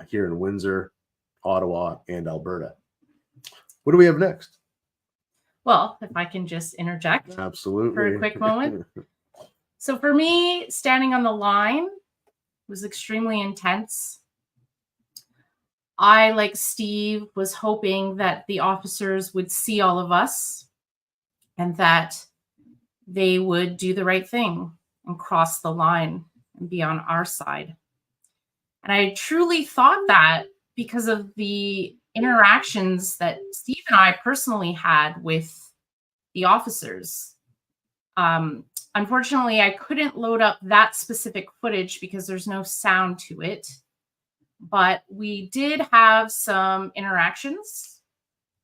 here in Windsor, Ottawa, and Alberta. What do we have next? Well, if I can just interject Absolutely. for a quick moment. So for me, standing on the line was extremely intense. I, like Steve, was hoping that the officers would see all of us and that they would do the right thing and cross the line and be on our side. And I truly thought that because of the interactions that Steve and I personally had with the officers. Unfortunately, I couldn't load up that specific footage because there's no sound to it. But we did have some interactions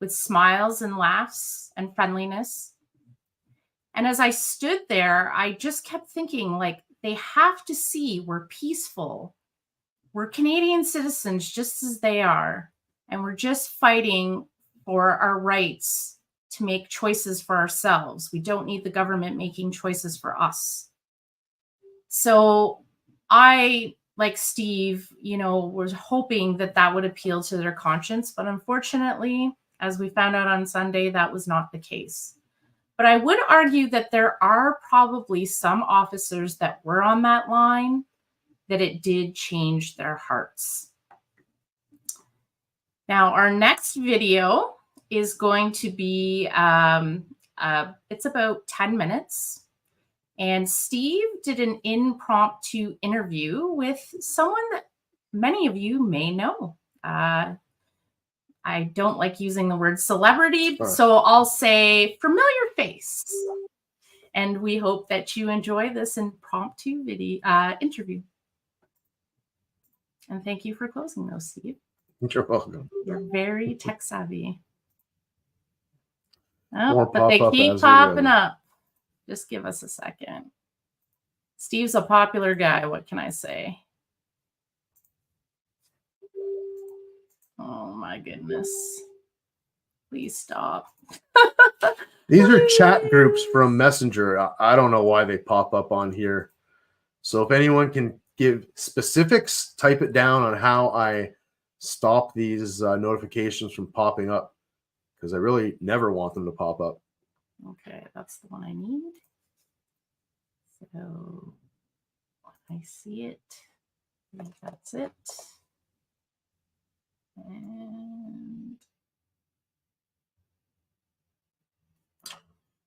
with smiles and laughs and friendliness. And as I stood there, I just kept thinking, like, they have to see we're peaceful. We're Canadian citizens just as they are. And we're just fighting for our rights to make choices for ourselves. We don't need the government making choices for us. So I, like Steve, was hoping that that would appeal to their conscience. But unfortunately, as we found out on Sunday, that was not the case. But I would argue that there are probably some officers that were on that line that it did change their hearts. Now, our next video is going to be, it's about 10 minutes. And Steve did an impromptu interview with someone that many of you may know. I don't like using the word celebrity, so I'll say familiar face. And we hope that you enjoy this impromptu video interview. And thank you for closing those, Steve. You're welcome. You're very tech savvy. More Oh, but they pop-up keep as we popping go. up. Just give us a second. Steve's a popular guy. What can I say? Oh my goodness. Please stop. These are chat groups from Messenger. I don't know why they pop up on here. So if anyone can give specifics, type it down on how I stop these notifications from popping up, because I really never want them to pop up. Okay, that's the one I need. So I see it. That's it. And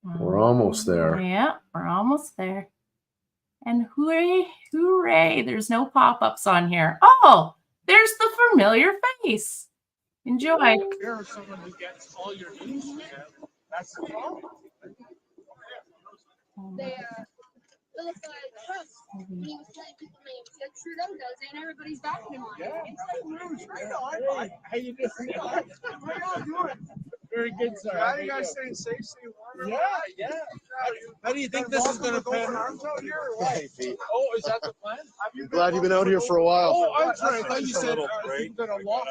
We're almost there. Yeah, we're almost there. And hooray, hooray, there's no pop-ups on here. Oh, there's the familiar face. Enjoy. You're someone who gets all your news. That's the problem. They vilified Trump. And he was telling people names that Trudeau does, and everybody's backing him on it. It's like news. How you doing? What are y'all doing? Very good, sir. How you guys staying safe? Yeah, yeah. How do you think this is going to pan out? Oh, is that the plan? I'm glad you've been out here for a while. Oh, I'm sorry. I thought you said you've been a lot.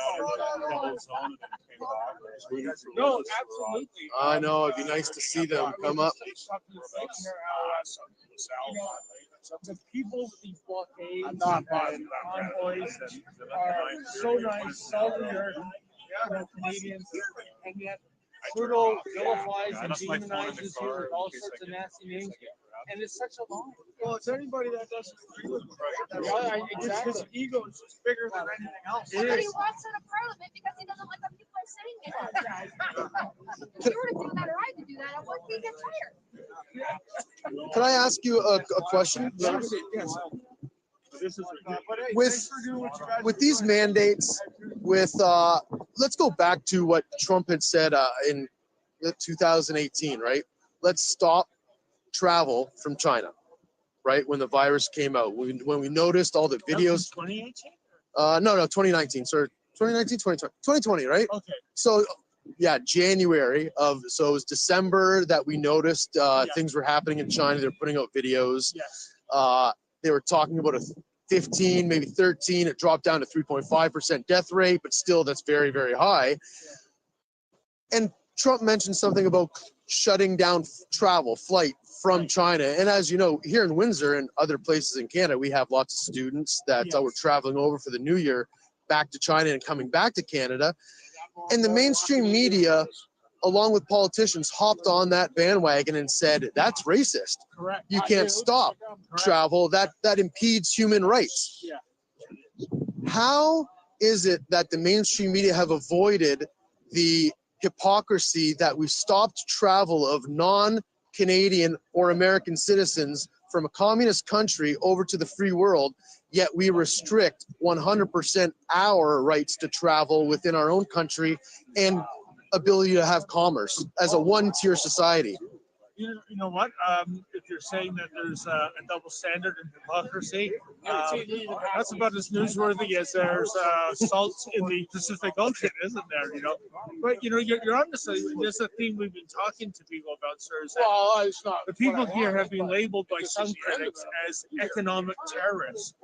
No, absolutely. I know. It'd be nice to see them come up. The people with these blockades and convoys are so nice, salt of the earth, Canadians, and yet Trudeau vilifies and demonizes you with all sorts of nasty names. And it's such a lie. Well, it's anybody that doesn't agree with him. Yeah, exactly. His ego is just bigger than anything else. And then he walks out of Parliament because he doesn't like what people are saying it. If you were to do that or I could do that, I wouldn't be get tired. Can I ask you a question? Yes. With these mandates, let's go back to what Trump had said in 2018, right? Let's stop travel from China, right? When the virus came out, when we noticed all the videos. 2018? No, 2019. Sorry, 2019, 2020, right? Okay. So, yeah, January so it was December that we noticed things were happening in China. They're putting out videos. Yes. They were talking about a 15, maybe 13. It dropped down to 3.5% death rate, but still that's very, very high. And Trump mentioned something about shutting down flight from China. And as you know, here in Windsor and other places in Canada, we have lots of students that were traveling over for the new year back to China and coming back to Canada. And the mainstream media, along with politicians, hopped on that bandwagon and said, that's racist. Correct. You can't stop travel. That impedes human rights. Yeah. How is it that the mainstream media have avoided the hypocrisy that we've stopped travel of non-Canadian or American citizens from a communist country over to the free world, yet we restrict 100% our rights to travel within our own country and ability to have commerce as a one-tier society. You know what? If you're saying that there's a double standard in democracy, that's about as newsworthy as there's salt in the Pacific Ocean, isn't there? You know, but you know, you're honestly, there's a theme we've been talking to people about, sir. Is that the people here have been labeled by some critics as economic terrorists,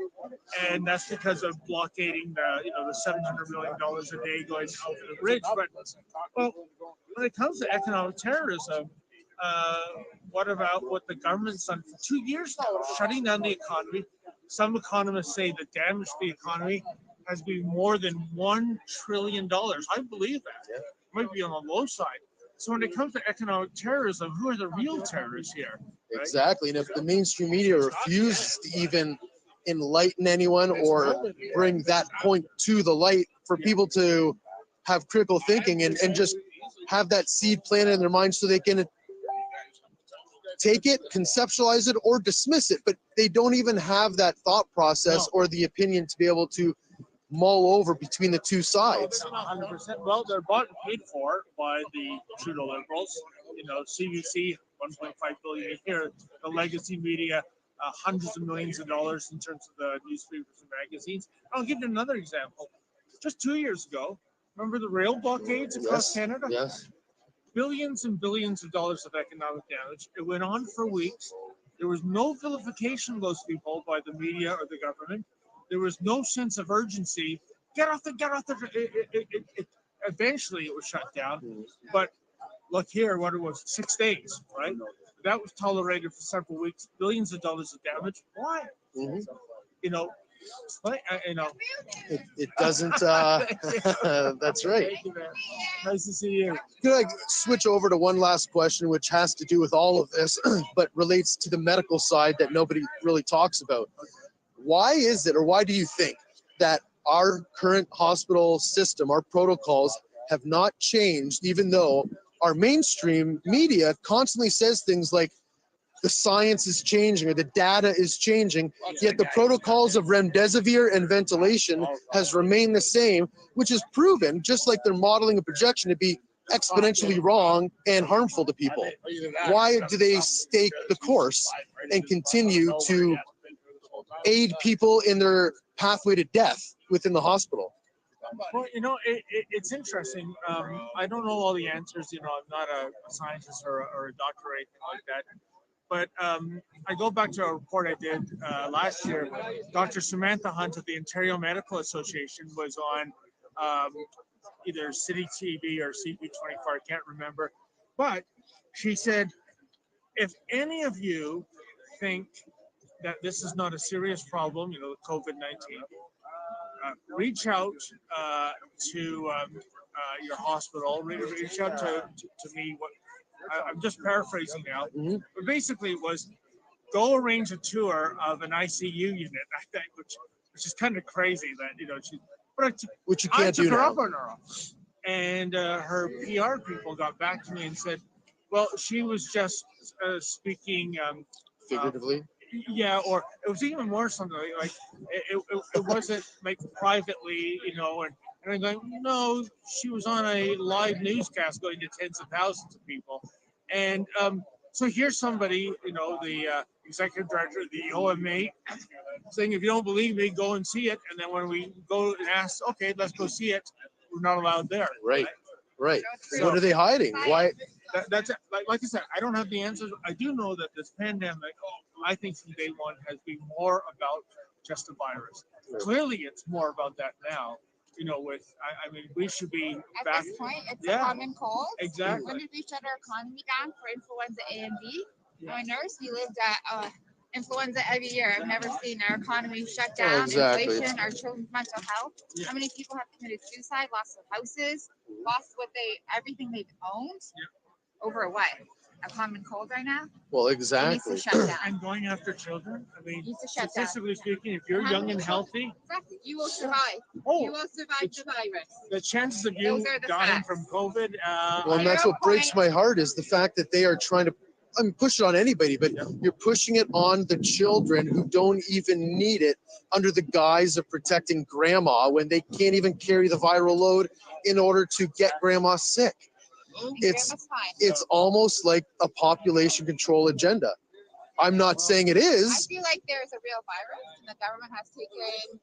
and that's because of blockading the $700 million a day going out the bridge. But well, when it comes to economic terrorism, what about what the government's done for 2 years now, shutting down the economy? Some economists say the damage to the economy has been more than $1 trillion. I believe that. It might be on the low side. So when it comes to economic terrorism, who are the real terrorists here? Right? Exactly. And if the mainstream media refuses to even enlighten anyone or bring that point to the light for people to have critical thinking and just have that seed planted in their minds so they can take it, conceptualize it, or dismiss it, but they don't even have that thought process or the opinion to be able to mull over between the two sides. 100%. Well, they're bought and paid for by the Trudeau Liberals. You know, CBC, 1.5 billion a year. The legacy media, hundreds of millions of dollars in terms of the newspapers and magazines. I'll give you another example. Just 2 years ago, remember the rail blockades across Canada? Yes. Billions and billions of dollars of economic damage. It went on for weeks. There was no vilification of those people by the media or the government. There was no sense of urgency. Get off the. Eventually, it was shut down. But look here, what it was, 6 days, right? That was tolerated for several weeks. Billions of dollars of damage. Why? Mm-hmm. You know, it doesn't. That's right. Thank you, man. Nice to see you. Could I switch over to one last question, which has to do with all of this, but relates to the medical side that nobody really talks about? Why is it, or why do you think that our current hospital system, our protocols have not changed, even though our mainstream media constantly says things like the science is changing or the data is changing, yet the protocols of remdesivir and ventilation has remained the same, which is proven, just like they're modeling a projection, to be exponentially wrong and harmful to people? Why do they stake the course and continue to aid people in their pathway to death within the hospital? Well, you know, it's interesting. I don't know all the answers. You know, I'm not a scientist or a doctor or anything like that. But I go back to a report I did last year. Dr. Samantha Hunt of the Ontario Medical Association was on either City TV or CP24, I can't remember. But she said, if any of you think that this is not a serious problem, you know, COVID-19, reach out to your hospital, reach out to me. I'm just paraphrasing now, but basically it was go arrange a tour of an ICU unit, I think, which is kind of crazy that, you know, Which you can't do I took her now. up on her, and her PR people got back to me and said, well, she was just speaking Figuratively. Yeah, or it was even more something like it wasn't like privately, you know, and I'm going, no, she was on a live newscast going to tens of thousands of people. And so here's somebody, you know, the executive director of the OMA saying, if you don't believe me, go and see it. And then when we go and ask, okay, let's go see it, we're not allowed there. Right. So, what are they hiding? Why? That's it. Like I said, I don't have the answers. I do know that this pandemic, I think from day one, has been more about just a virus. Clearly, it's more about that now. You know, I mean, we should be back. At this point, it's a common cold. Exactly. When did we shut our economy down for influenza A and B? I'm a nurse. We lived at influenza every year. I've never seen our economy shut down. Exactly. Inflation, our children's mental health. How many people have committed suicide, lost their houses, lost everything they've owned over what? A common cold right now? Well, It exactly. needs to shut down. And going after children, I mean, Needs to shut down. statistically speaking, if you're young and healthy, Exactly. You will survive. Oh, You will survive the virus. the chances of you Those are the dying facts. from COVID. Well, and that's what breaks my heart is the fact that they are trying to I'm pushing on anybody, but you're pushing it on the children who don't even need it under the guise of protecting grandma when they can't even carry the viral load in order to get grandma sick. It's Grandma's fine. it's almost like a population control agenda. I'm not saying it I is. feel like there's a real virus, and the government has taken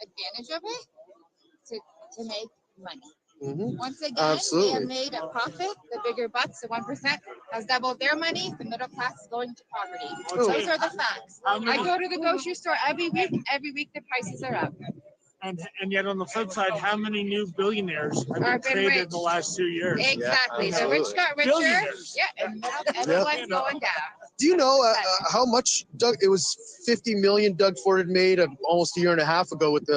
advantage of it to make money. Mhm. Once again, Absolutely. they have made a profit. The bigger bucks, the 1%, has doubled their money. The middle class is going to poverty. Oh. Those are the facts. I go to the grocery store every week. Every week the prices are up. And yet on the flip side, how many new billionaires have Are been been created rich. in the last 2 years? Exactly. The absolutely. rich got richer. Billionaires. Yeah, and everyone's going down. Do you know how much Doug? It was 50 million Doug Ford had made almost a year and a half ago with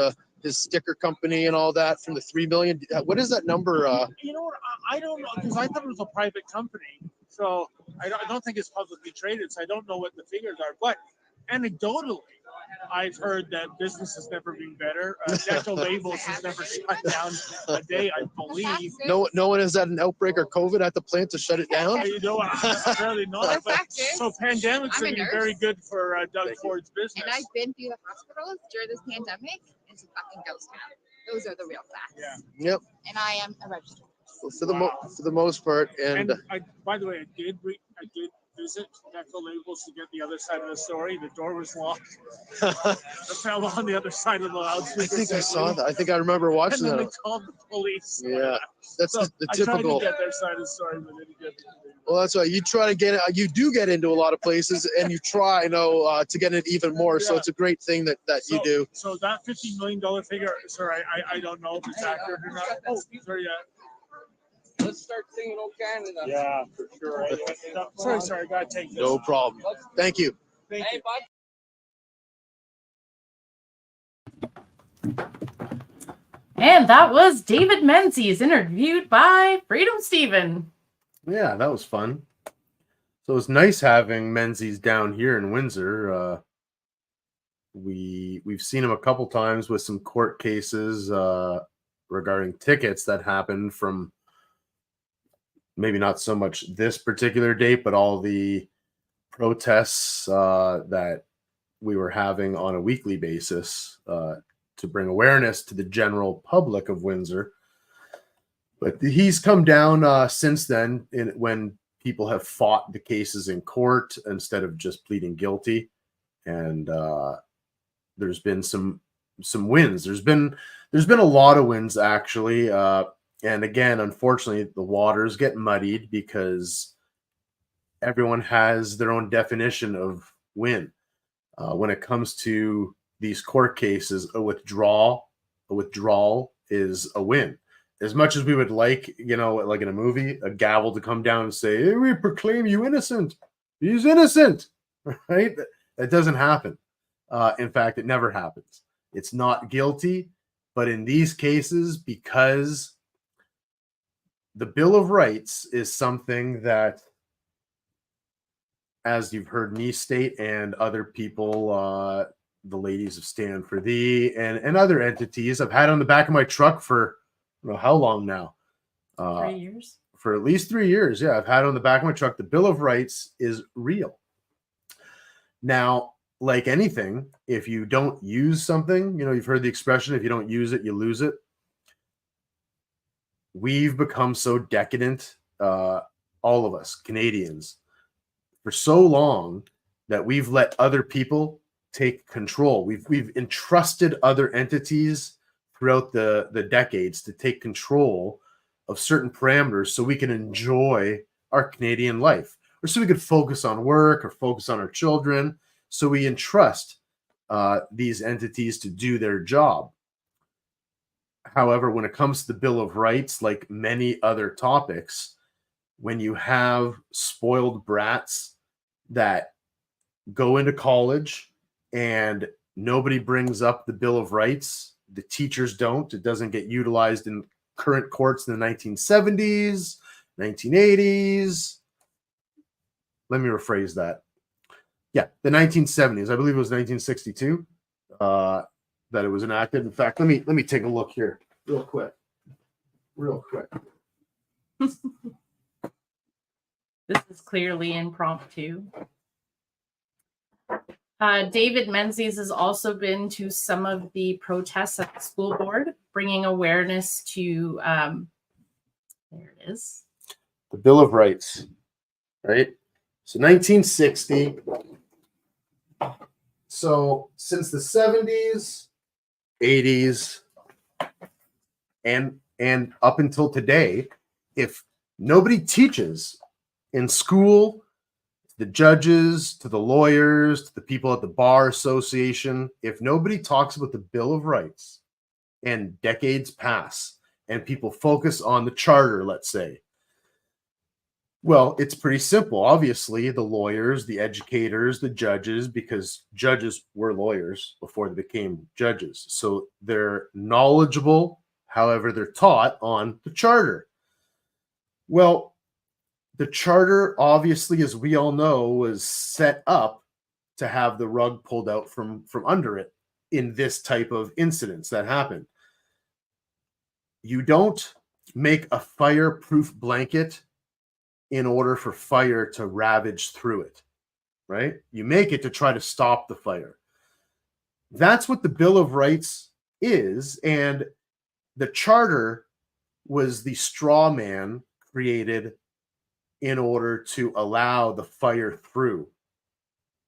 his sticker company and all that from the 3 million. What is that number? You know what? I don't know, because I thought it was a private company. So I don't think it's publicly traded. So I don't know what the figures are. But anecdotally, I've heard that business has never been better. Dental Labels has never shut down a day, I believe. No one has had an outbreak or COVID at the plant to shut it down. You know, apparently not. The But fact is, so pandemics I'm a have been nurse. very good for Doug Ford's business. And I've been through the hospitals during this pandemic. It's a fucking ghost town. Those are the real facts. Yeah. Yep. And I am a registered. For the most part, and And by the way, I did visit Dental Labels to get the other side of the story. The door was locked. The fellow on the other side of the loudspeaker. I think I said, saw that. I think I remember watching And then that. they called the police. Yeah, that's So the I tried typical. to get their side of the story, but didn't get it. Well, that's right. You try to get it. You do get into a lot of places, and you try, to get it even more. So Yeah. it's a great thing that you do. So that $50 million figure, sorry, I don't know if it's accurate or not. Oh, sorry, Let's start singing "Oh Canada." yeah, for sure. Sorry, I gotta take this. No problem. Thank you. Thank you. And that was David Menzies, interviewed by Freedom Steven. Yeah, that was fun. So it's nice having Menzies down here in Windsor. We've seen him a couple times with some court cases regarding tickets that happened from maybe not so much this particular date, but all the protests that we were having on a weekly basis to bring awareness to the general public of Windsor. But he's come down since then when people have fought the cases in court instead of just pleading guilty. And there's been some wins. There's been a lot of wins, actually. And again, unfortunately, the waters get muddied because everyone has their own definition of win. When it comes to these court cases, a withdrawal is a win. As much as we would like, like in a movie, a gavel to come down and say, hey, we proclaim you innocent. He's innocent, right? That doesn't happen. In fact, it never happens. It's not guilty. But in these cases, because the Bill of Rights is something that, as you've heard me state and other people, the ladies of Stand for Thee and other entities, I've had on the back of my truck for I don't know how long now. 3 years. For at least 3 years. Yeah, I've had on the back of my truck. The Bill of Rights is real. Now, like anything, if you don't use something, you've heard the expression, if you don't use it, you lose it. We've become so decadent, all of us, Canadians, for so long that we've let other people take control. We've entrusted other entities throughout the decades to take control of certain parameters so we can enjoy our Canadian life, or so we could focus on work or focus on our children. So we entrust these entities to do their job. However, when it comes to the Bill of Rights, like many other topics, when you have spoiled brats that go into college and nobody brings up the Bill of Rights, the teachers don't, it doesn't get utilized in current courts in the 1970s, 1980s. Let me rephrase that. Yeah, the 1970s. I believe it was 1962 that it was enacted. In fact, let me take a look here real quick. This is clearly impromptu. David Menzies has also been to some of the protests at the school board, bringing awareness to, there it is. The Bill of Rights, right? So 1960. So since the 70s, 80s, and up until today, if nobody teaches in school, the judges, to the lawyers, to the people at the bar association, if nobody talks about the Bill of Rights and decades pass and people focus on the charter, let's say, well, it's pretty simple. Obviously, the lawyers, the educators, the judges, because judges were lawyers before they became judges. So they're knowledgeable, however, they're taught on the charter. Well, the charter, obviously, as we all know, was set up to have the rug pulled out from under it in this type of incidents that happen. You don't make a fireproof blanket in order for fire to ravage through it, right? You make it to try to stop the fire. That's what the Bill of Rights is, and the charter was the straw man created in order to allow the fire through,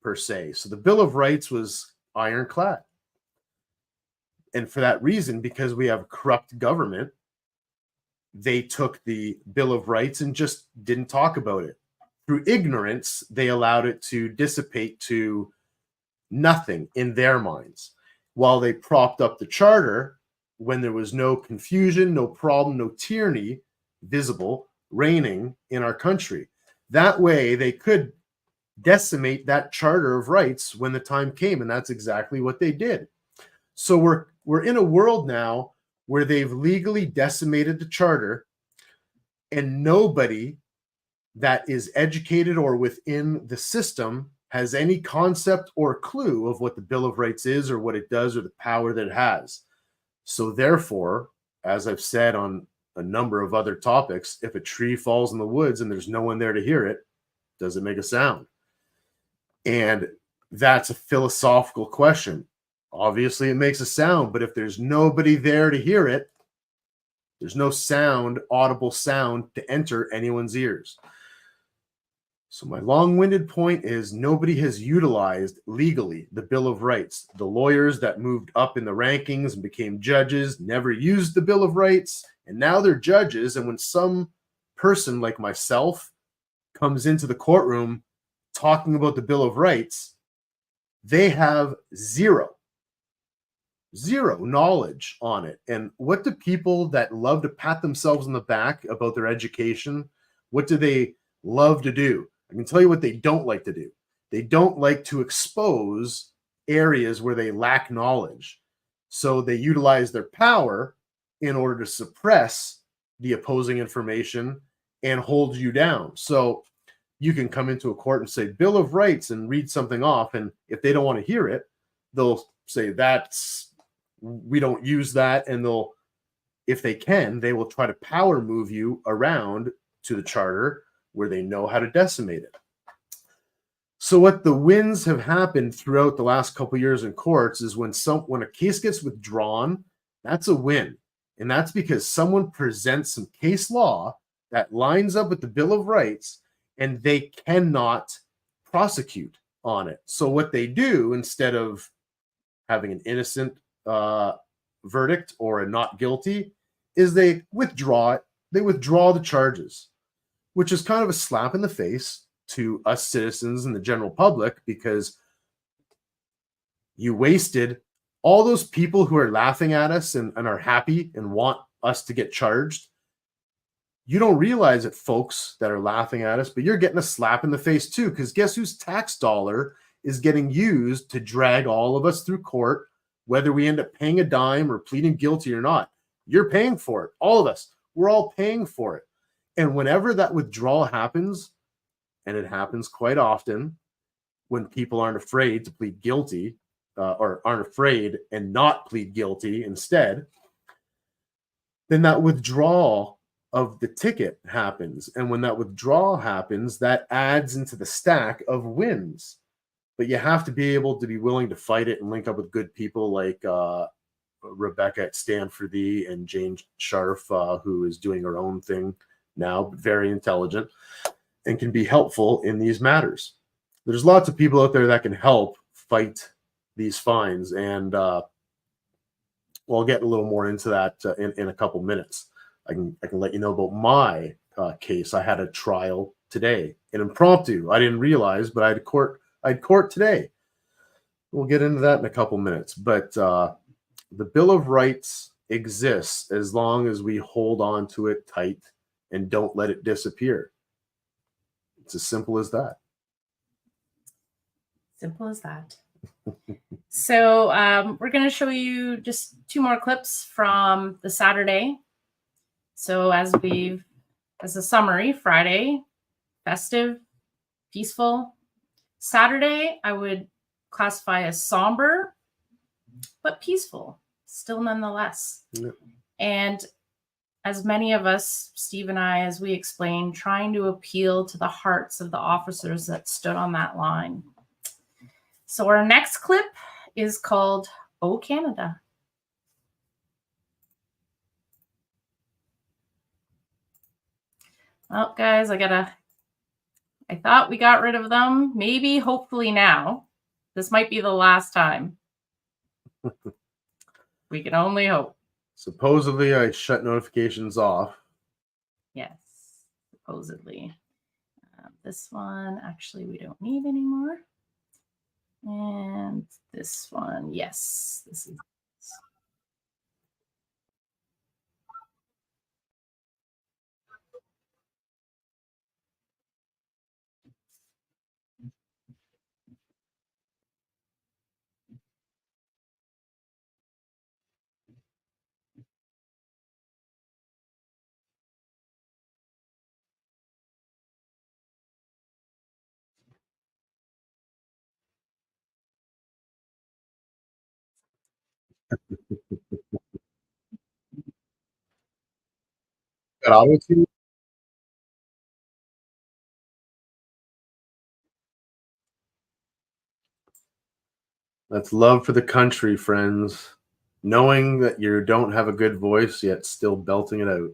per se. So the Bill of Rights was ironclad. And for that reason, because we have corrupt government, they took the Bill of Rights and just didn't talk about it. Through ignorance, they allowed it to dissipate to nothing in their minds, while they propped up the charter when there was no confusion, no problem, no tyranny visible reigning in our country. That way, they could decimate that charter of rights when the time came, and that's exactly what they did. So we're in a world now where they've legally decimated the charter, and nobody that is educated or within the system has any concept or clue of what the Bill of Rights is or what it does or the power that it has. So therefore, as I've said on a number of other topics, if a tree falls in the woods and there's no one there to hear it, does it make a sound? And that's a philosophical question. Obviously, it makes a sound, but if there's nobody there to hear it, there's no sound, audible sound to enter anyone's ears. So my long-winded point is nobody has utilized legally the Bill of Rights. The lawyers that moved up in the rankings and became judges never used the Bill of Rights, and now they're judges. And when some person like myself comes into the courtroom talking about the Bill of Rights, they have zero knowledge on it. And what do people that love to pat themselves on the back about their education, what do they love to do? I can tell you what they don't like to do. They don't like to expose areas where they lack knowledge. So they utilize their power in order to suppress the opposing information and hold you down. So you can come into a court and say Bill of Rights and read something off. And if they don't want to hear it, they'll say we don't use that. And if they can, they will try to power move you around to the charter where they know how to decimate it. So what the wins have happened throughout the last couple of years in courts is when a case gets withdrawn, that's a win. And that's because someone presents some case law that lines up with the Bill of Rights and they cannot prosecute on it. So what they do, instead of having an innocent verdict or a not guilty, is they withdraw it. They withdraw the charges, which is kind of a slap in the face to us citizens and the general public, because you wasted all those people who are laughing at us and are happy and want us to get charged. You don't realize it, folks that are laughing at us, but you're getting a slap in the face too, because guess whose tax dollar is getting used to drag all of us through court, whether we end up paying a dime or pleading guilty or not? You're paying for it. All of us, we're all paying for it. And whenever that withdrawal happens, and it happens quite often when people aren't afraid to plead guilty or aren't afraid and not plead guilty instead, then that withdrawal of the ticket happens. And when that withdrawal happens, that adds into the stack of wins. But you have to be able to be willing to fight it and link up with good people like Rebecca at Stand For Thee and Jane Scharf, who is doing her own thing now, but very intelligent and can be helpful in these matters. There's lots of people out there that can help fight these fines, and we'll get a little more into that in a couple minutes. I can let you know about my case. I had a trial today, an impromptu. I didn't realize, but I had court today. We'll get into that in a couple minutes. But the Bill of Rights exists as long as we hold on to it tight and don't let it disappear. It's as simple as that. Simple as that. So we're going to show you just 2 more clips from the Saturday. So as a summary, Friday, festive, peaceful. Saturday, I would classify as somber, but peaceful, still nonetheless. Yep. And as many of us, Steve and I, as we explained, trying to appeal to the hearts of the officers that stood on that line. So our next clip is called "Oh Canada." Well, guys, I thought we got rid of them. Maybe, hopefully now. This might be the last time. We can only hope. Supposedly, I shut notifications off. Yes, supposedly. This one, actually, we don't need anymore. And this one, yes, this is. Got auto-tune? That's love for the country, friends. Knowing that you don't have a good voice, yet still belting it out.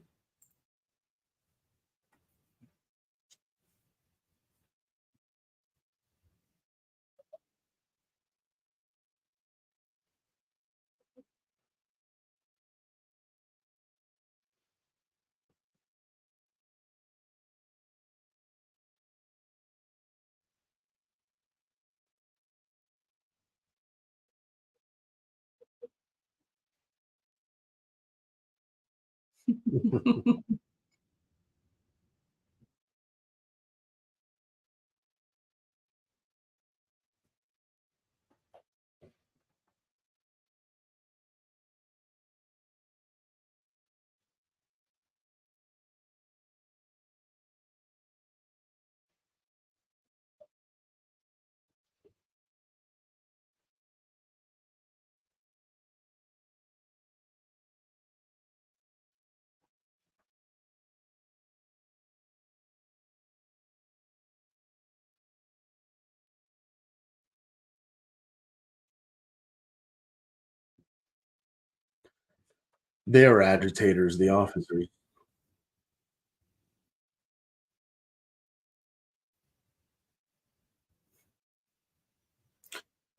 They are agitators, the officers.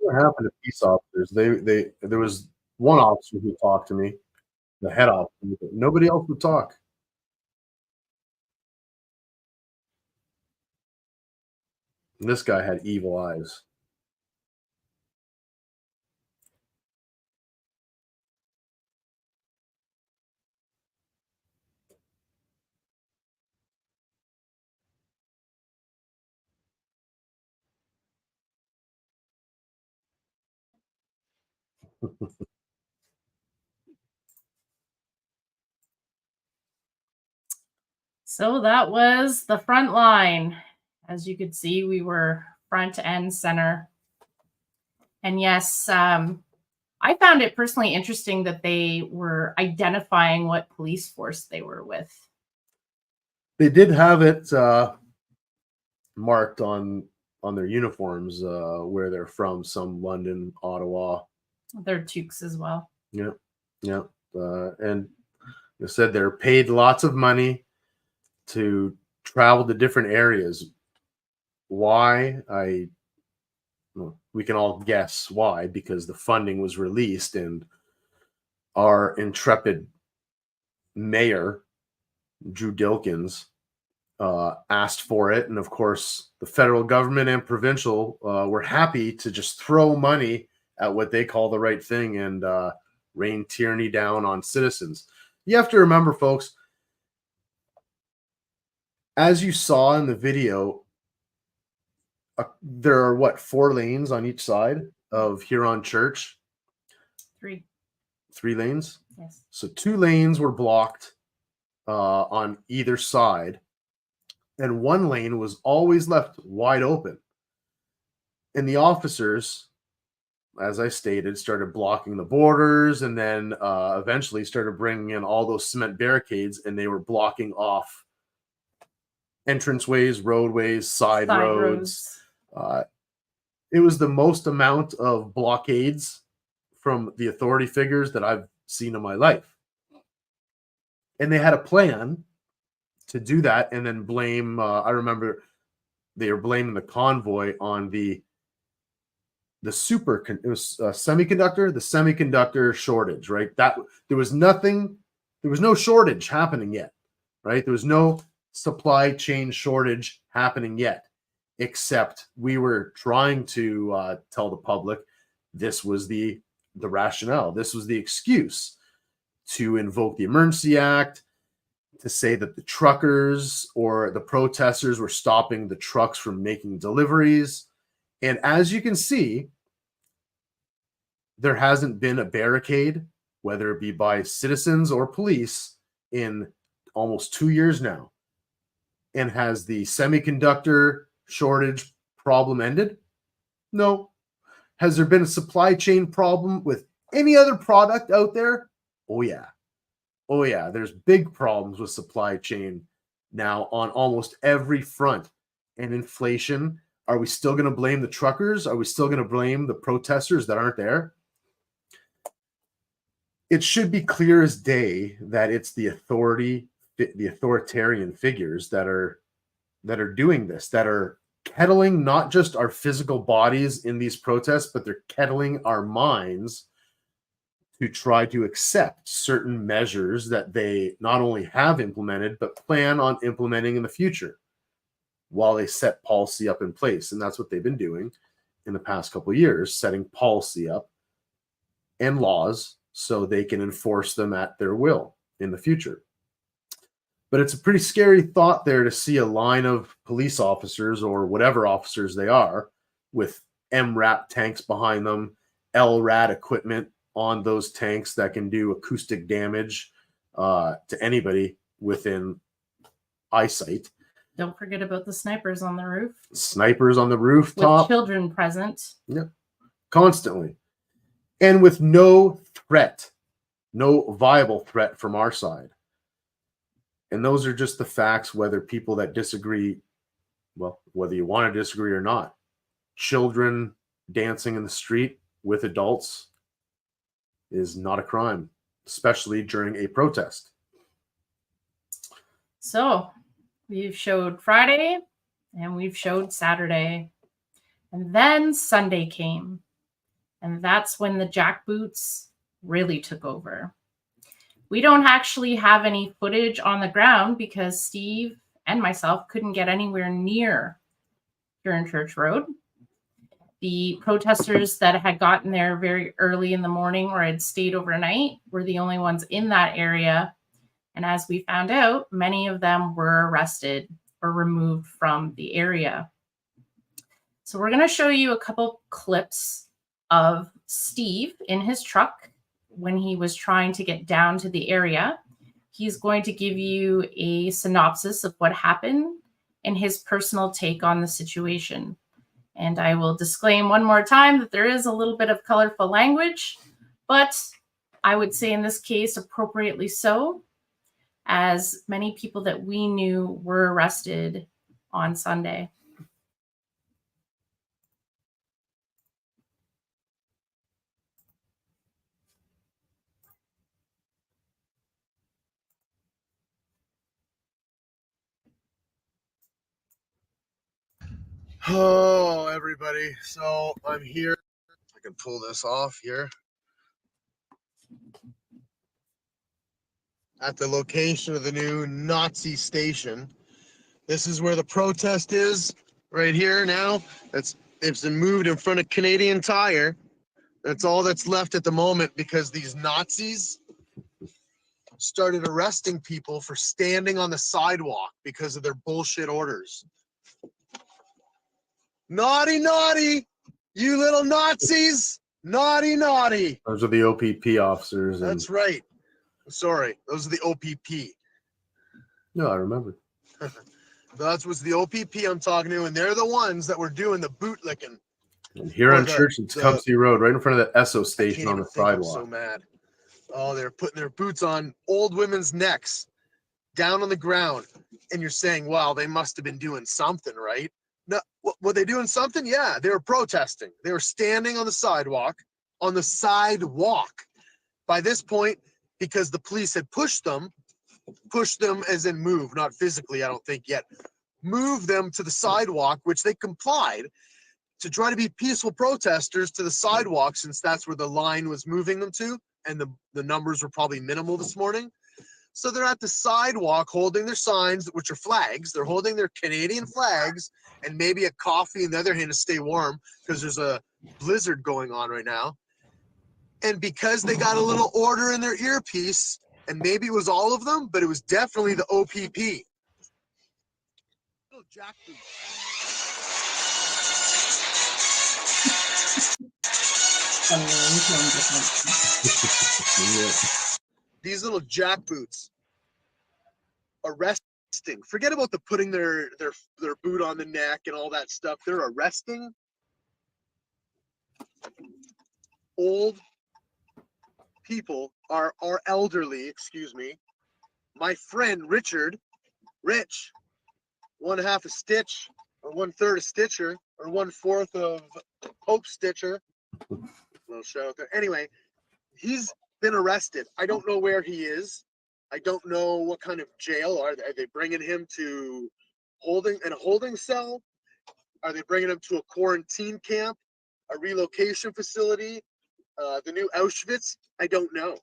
What happened to peace officers? There was one officer who talked to me, the head officer, but nobody else would talk. And this guy had evil eyes. So that was the front line. As you could see, we were front and center. And yes, I found it personally interesting that they were identifying what police force they were with. They did have it marked on their uniforms where they're from. Some London, Ottawa. They're toques as well. Yeah, yeah. And they said they're paid lots of money to travel to different areas. Why? We can all guess why, because the funding was released and our intrepid mayor, Drew Dilkins, asked for it. And of course, the federal government and provincial were happy to just throw money at what they call the right thing and rain tyranny down on citizens. You have to remember, folks, as you saw in the video, there are what, 4 lanes on each side of Huron Church? 3. 3 lanes? Yes. So 2 lanes were blocked on either side, and 1 lane was always left wide open. And the officers, as I stated, started blocking the borders, and then eventually started bringing in all those cement barricades, and they were blocking off entranceways, roadways, side roads. It was the most amount of blockades from the authority figures that I've seen in my life. And they had a plan to do that and then blame, I remember they were blaming the convoy on the semiconductor shortage, right? That there was no shortage happening yet, right? There was no supply chain shortage happening yet, except we were trying to tell the public this was the rationale, this was the excuse to invoke the Emergency Act, to say that the truckers or the protesters were stopping the trucks from making deliveries. And as you can see, there hasn't been a barricade, whether it be by citizens or police, in almost 2 years now. And has the semiconductor shortage problem ended? No. Has there been a supply chain problem with any other product out there? Oh, yeah. Oh, yeah. There's big problems with supply chain now on almost every front. And inflation. Are we still going to blame the truckers? Are we still going to blame the protesters that aren't there? It should be clear as day that it's the authoritarian figures that are doing this, that are kettling not just our physical bodies in these protests, but they're kettling our minds to try to accept certain measures that they not only have implemented, but plan on implementing in the future while they set policy up in place. And that's what they've been doing in the past couple of years, setting policy up and laws so they can enforce them at their will in the future. But it's a pretty scary thought there to see a line of police officers or whatever officers they are with MRAP tanks behind them, LRAD equipment on those tanks that can do acoustic damage to anybody within eyesight. Don't forget about the snipers on the roof. Snipers on the rooftop. With children present. Yeah, constantly. And with no threat, no viable threat from our side. And those are just the facts, whether people that disagree, well, whether you want to disagree or not. Children dancing in the street with adults is not a crime, especially during a protest. So we've showed Friday and we've showed Saturday. And then Sunday came. And that's when the jackboots really took over. We don't actually have any footage on the ground because Steve and myself couldn't get anywhere near Huron Church Road. The protesters that had gotten there very early in the morning or had stayed overnight were the only ones in that area. And as we found out, many of them were arrested or removed from the area. So we're going to show you a couple clips of Steve in his truck when he was trying to get down to the area. He's going to give you a synopsis of what happened and his personal take on the situation. And I will disclaim one more time that there is a little bit of colorful language, but I would say in this case, appropriately so, as many people that we knew were arrested on Sunday. Oh, everybody. So I'm here. I can pull this off here. At the location of the new Nazi station. This is where the protest is, right here now. It's been moved in front of Canadian Tire. That's all that's left at the moment because these Nazis started arresting people for standing on the sidewalk because of their bullshit orders. Naughty, naughty, you little Nazis. Naughty, naughty. Those are the OPP officers. And... That's right. Sorry, those are the OPP. No, I remember. That was the OPP I'm talking to, and they're the ones that were doing the bootlicking. And here on Church and Tecumseh Road, right in front of the Esso station on the sidewalk. I'm so mad. Oh, they're putting their boots on old women's necks, down on the ground, and you're saying, "Wow, they must have been doing something, right?" No, were they doing something? Yeah, they were protesting. They were standing on the sidewalk, By this point, because the police had pushed them as in move, not physically, I don't think yet, move them to the sidewalk, which they complied to try to be peaceful protesters to the sidewalk, since that's where the line was moving them to, and the numbers were probably minimal this morning. So they're at the sidewalk holding their signs, which are flags. They're holding their Canadian flags and maybe a coffee in the other hand to stay warm because there's a blizzard going on right now. And because they got a little order in their earpiece, and maybe it was all of them, but it was definitely the OPP. Little jackboots. These little jackboots arresting. Forget about the putting their boot on the neck and all that stuff. They're arresting old people, are elderly, excuse me. My friend Rich, 1/2 a stitch, or 1/3 a stitcher, or 1/4 of Pope Stitcher. Little shout out there. Anyway, he's been arrested. I don't know where he is. I don't know what kind of jail. Are they bringing him to a holding cell? Are they bringing him to a quarantine camp, a relocation facility, the new Auschwitz? I don't know.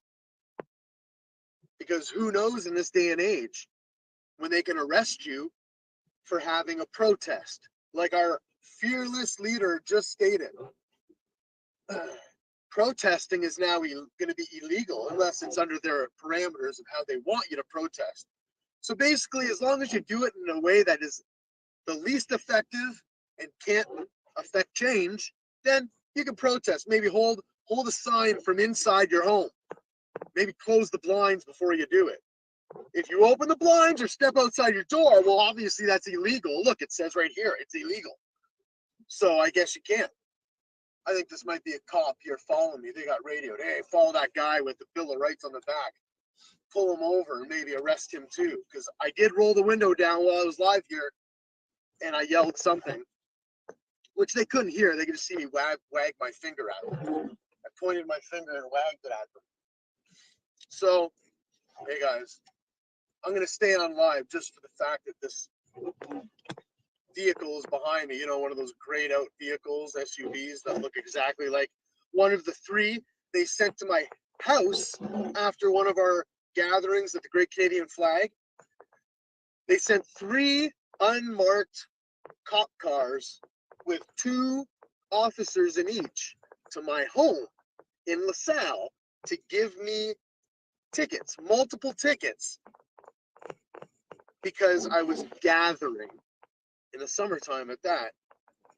Because who knows in this day and age when they can arrest you for having a protest, like our fearless leader just stated. Protesting is now going to be illegal unless it's under their parameters of how they want you to protest. So basically, as long as you do it in a way that is the least effective and can't affect change, then you can protest. Maybe hold a sign from inside your home. Maybe close the blinds before you do it. If you open the blinds or step outside your door, well, obviously that's illegal. Look, it says right here, it's illegal. So I guess you can't. I think this might be a cop here following me. They got radioed. Hey, follow that guy with the Bill of Rights on the back. Pull him over and maybe arrest him too. Because I did roll the window down while I was live here and I yelled something, which they couldn't hear. They could just see me wag my finger at them. I pointed my finger and wagged it at them. So, hey guys, I'm going to stay on live just for the fact that this vehicle is behind me. You know, one of those grayed out vehicles, SUVs that look exactly like one of the 3 they sent to my house after one of our gatherings at the Great Canadian Flag. They sent 3 unmarked cop cars with 2 officers in each to my home in LaSalle to give me tickets, multiple tickets, because I was gathering in the summertime at that,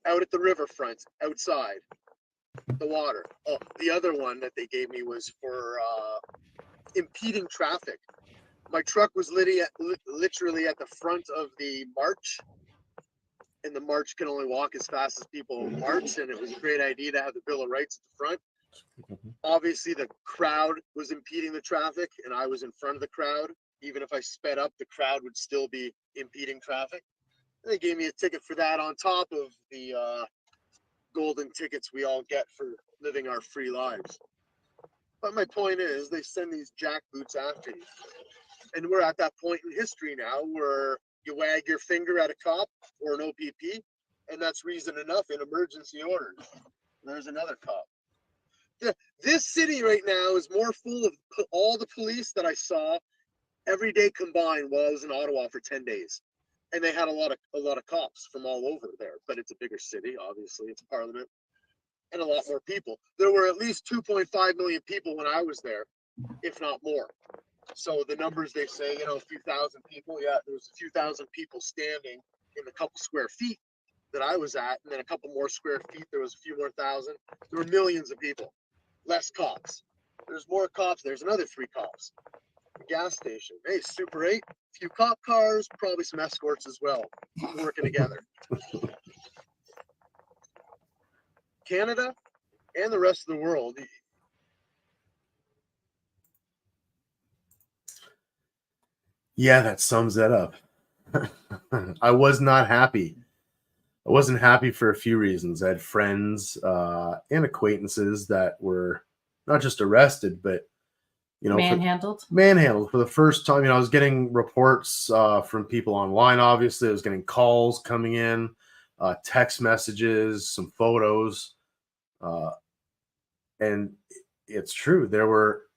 out at the riverfront, outside the water. Oh, the other one that they gave me was for impeding traffic. My truck was literally at the front of the march, and the march can only walk as fast as people march, and it was a great idea to have the Bill of Rights at the front. Obviously, the crowd was impeding the traffic, and I was in front of the crowd. even if I sped up, the crowd would still be impeding traffic. And they gave me a ticket for that on top of the golden tickets we all get for living our free lives. But my point is, they send these jackboots after you. And we're at that point in history now where you wag your finger at a cop or an OPP, and that's reason enough in emergency orders. There's another cop. This city right now is more full of all the police that I saw every day combined while I was in Ottawa for 10 days. And they had a lot of cops from all over there, but it's a bigger city, obviously, it's Parliament, and a lot more people. There were at least 2.5 million people when I was there, if not more. So the numbers they say, you know, a few thousand people, yeah, there was a few thousand people standing in a couple square feet that I was at, and then a couple more square feet, there was a few more thousand. There were millions of people, less cops. There's more cops, there's another 3 cops. The gas station, hey, Super 8, a few cop cars, probably some escorts as well, working together. Canada and the rest of the world. Yeah, that sums that up. I was not happy. I wasn't happy for a few reasons. I had friends and acquaintances that were not just arrested, but manhandled for the first time. I was getting reports from people online. Obviously, I was getting calls coming in, text messages, some photos, and it's true. There were,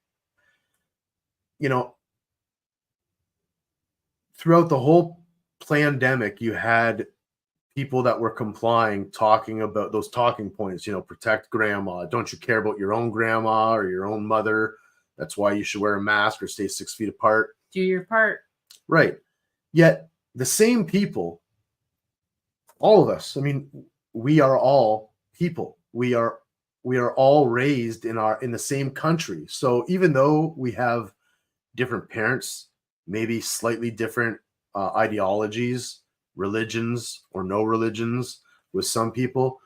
throughout the whole pandemic, you had people that were complying, talking about those talking points. Protect grandma. Don't you care about your own grandma or your own mother? That's why you should wear a mask or stay 6 feet apart. Do your part. Right. Yet the same people, all of us, we are all people. We are all raised in the same country. So even though we have different parents, maybe slightly different ideologies, religions or no religions with some people,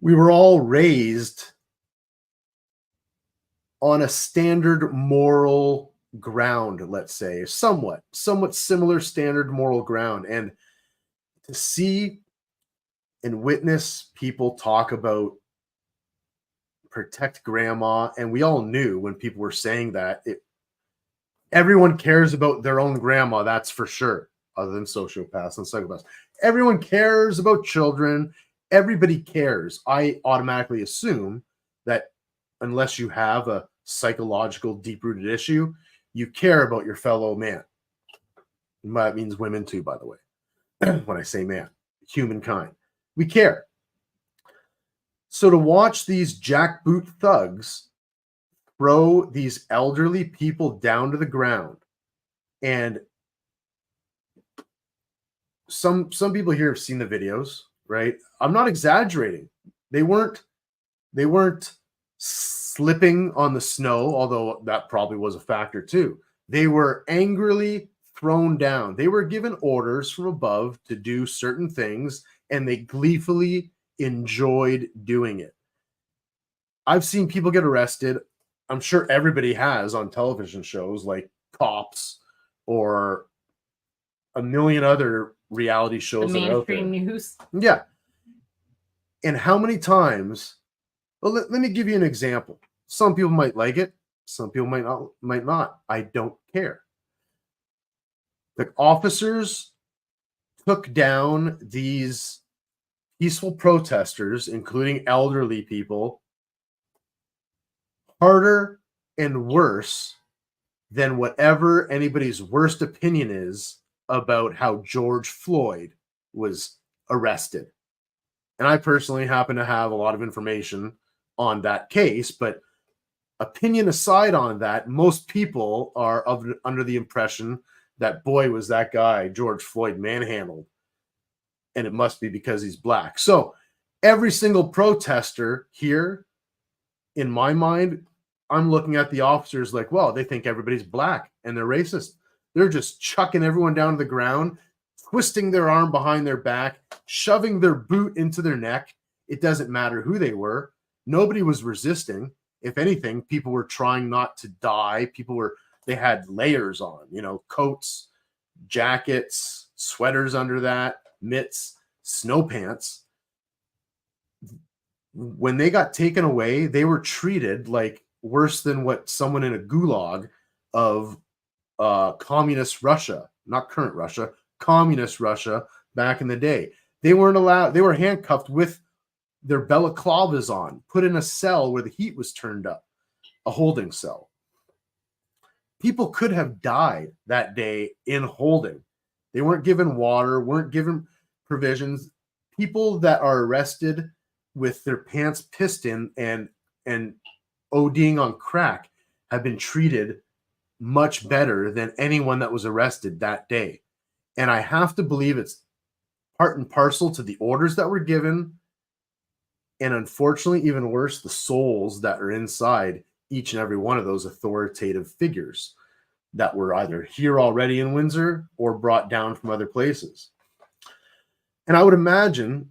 we were all raised on a standard moral ground, let's say, somewhat similar standard moral ground. And to see and witness people talk about protect grandma, and we all knew when people were saying that, everyone cares about their own grandma, that's for sure, other than sociopaths and psychopaths. Everyone cares about children. Everybody cares. I automatically assume that unless you have a psychological deep-rooted issue, you care about your fellow man. That means women too, by the way. When I say man, humankind, we care. So to watch these jackboot thugs throw these elderly people down to the ground, and some people here have seen the videos, right? I'm not exaggerating. They weren't slipping on the snow, although that probably was a factor too. They were angrily thrown down. They were given orders from above to do certain things, and they gleefully enjoyed doing it. I've seen people get arrested. I'm sure everybody has on television shows like Cops or a million other reality shows the that are out there. mainstream news. Yeah. And how many times? Well, let me give you an example. Some people might like it. Some people might not. I don't care. The officers took down these peaceful protesters, including elderly people, harder and worse than whatever anybody's worst opinion is about how George Floyd was arrested. And I personally happen to have a lot of information on that case, but opinion aside on that, most people are under the impression that, boy, was that guy, George Floyd, manhandled. And it must be because he's black. So every single protester here, in my mind, I'm looking at the officers like, well, they think everybody's black and they're racist. They're just chucking everyone down to the ground, twisting their arm behind their back, shoving their boot into their neck. It doesn't matter who they were. Nobody was resisting. If anything, people were trying not to die. People were they had layers on, you know, coats, jackets, sweaters under that, mitts, snow pants. When they got taken away, they were treated like worse than what someone in a gulag of communist Russia, not current Russia, communist Russia back in the day. They weren't allowed, they were handcuffed with their balaclavas on, put in a cell where the heat was turned up, a holding cell. People could have died that day in holding. They weren't given water, weren't given provisions. People that are arrested with their pants pissed in and ODing on crack have been treated much better than anyone that was arrested that day. And I have to believe it's part and parcel to the orders that were given. And unfortunately, even worse, the souls that are inside each and every one of those authoritative figures that were either here already in Windsor or brought down from other places. And I would imagine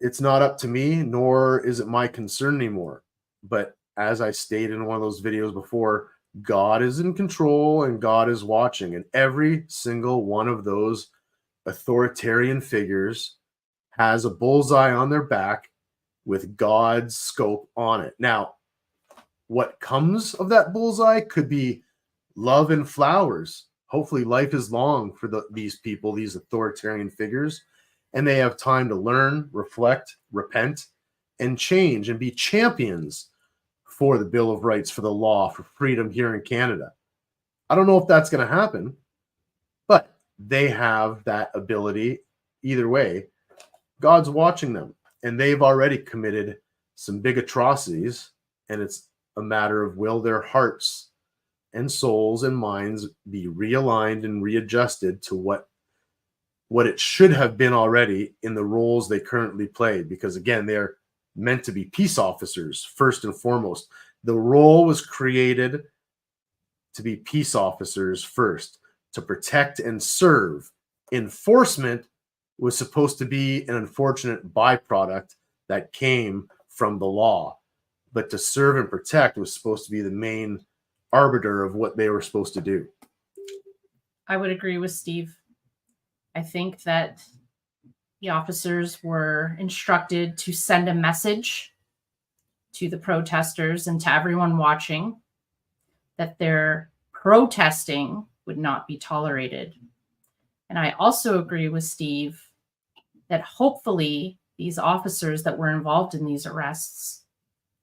it's not up to me, nor is it my concern anymore. But as I stated in one of those videos before, God is in control and God is watching. And every single one of those authoritarian figures has a bullseye on their back with God's scope on it. Now, what comes of that bullseye could be love and flowers. Hopefully life is long for these people, these authoritarian figures, and they have time to learn, reflect, repent, and change and be champions for the Bill of Rights, for the law, for freedom here in Canada. I don't know if that's going to happen, but they have that ability either way. God's watching them, and they've already committed some big atrocities, and it's a matter of will their hearts and souls and minds be realigned and readjusted to what it should have been already in the roles they currently play. Because again, they're meant to be peace officers first and foremost. The role was created to be peace officers first, to protect and serve. Enforcement was supposed to be an unfortunate byproduct that came from the law, but to serve and protect was supposed to be the main arbiter of what they were supposed to do. I would agree with Steve. I think that the officers were instructed to send a message to the protesters and to everyone watching that their protesting would not be tolerated. And I also agree with Steve that hopefully these officers that were involved in these arrests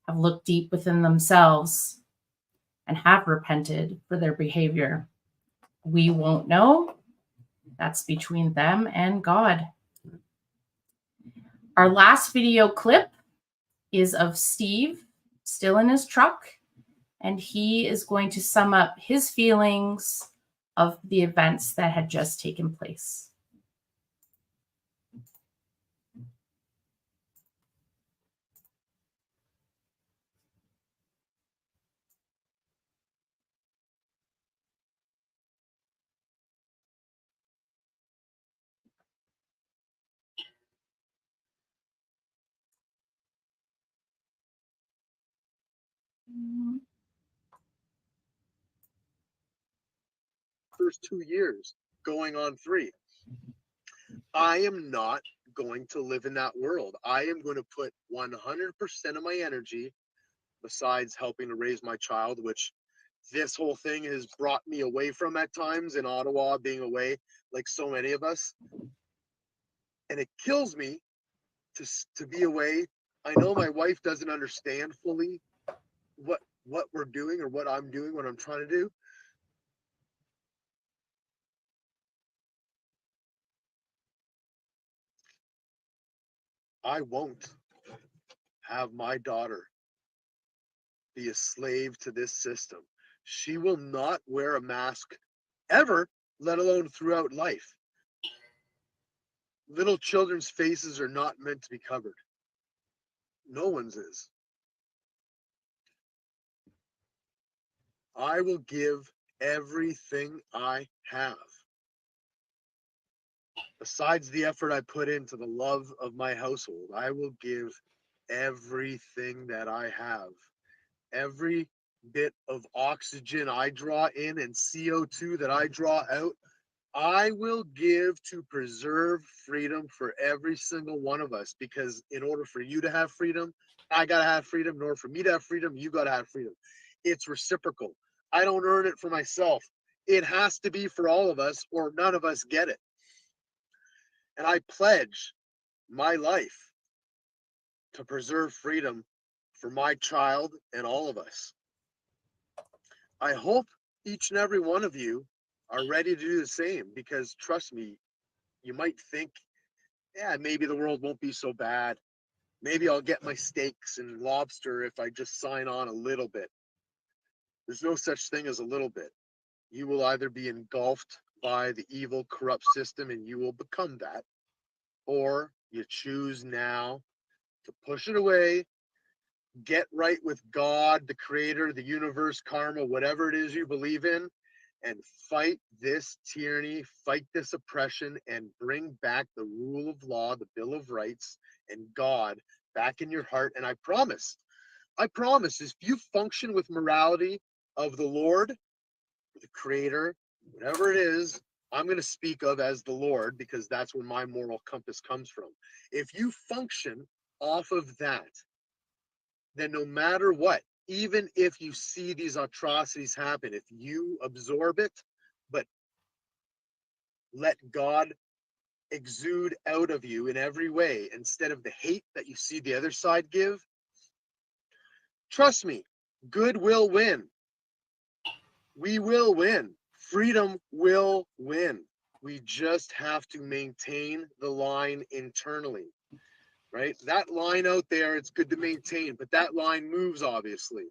have looked deep within themselves and have repented for their behavior. We won't know. That's between them and God. Our last video clip is of Steve still in his truck, and he is going to sum up his feelings of the events that had just taken place. First 2 years, going on 3. I am not going to live in that world. I am going to put 100% of my energy, besides helping to raise my child, which this whole thing has brought me away from at times in Ottawa, being away like so many of us. And it kills me to be away. I know my wife doesn't understand fully what we're doing or what I'm doing, what I'm trying to do. I won't have my daughter be a slave to this system. She will not wear a mask ever, let alone throughout life. Little children's faces are not meant to be covered. No one's is. I will give everything I have. Besides the effort I put into the love of my household, I will give everything that I have. Every bit of oxygen I draw in and CO2 that I draw out, I will give to preserve freedom for every single one of us. Because in order for you to have freedom, I got to have freedom. In order for me to have freedom, you got to have freedom. It's reciprocal. I don't earn it for myself. It has to be for all of us, or none of us get it. And I pledge my life to preserve freedom for my child and all of us. I hope each and every one of you are ready to do the same, because trust me, you might think, yeah, maybe the world won't be so bad. Maybe I'll get my steaks and lobster if I just sign on a little bit. There's no such thing as a little bit. You will either be engulfed by the evil, corrupt system and you will become that, or you choose now to push it away, get right with God, the creator, the universe, karma, whatever it is you believe in, and fight this tyranny, fight this oppression, and bring back the rule of law, the Bill of Rights, and God back in your heart. And I promise, if you function with morality of the Lord, the creator, whatever it is, I'm going to speak of as the Lord, because that's where my moral compass comes from. If you function off of that, then no matter what, even if you see these atrocities happen, if you absorb it, but let God exude out of you in every way, instead of the hate that you see the other side give, trust me, good will win. We will win. Freedom will win. We just have to maintain the line internally, right? That line out there, it's good to maintain, but that line moves, obviously.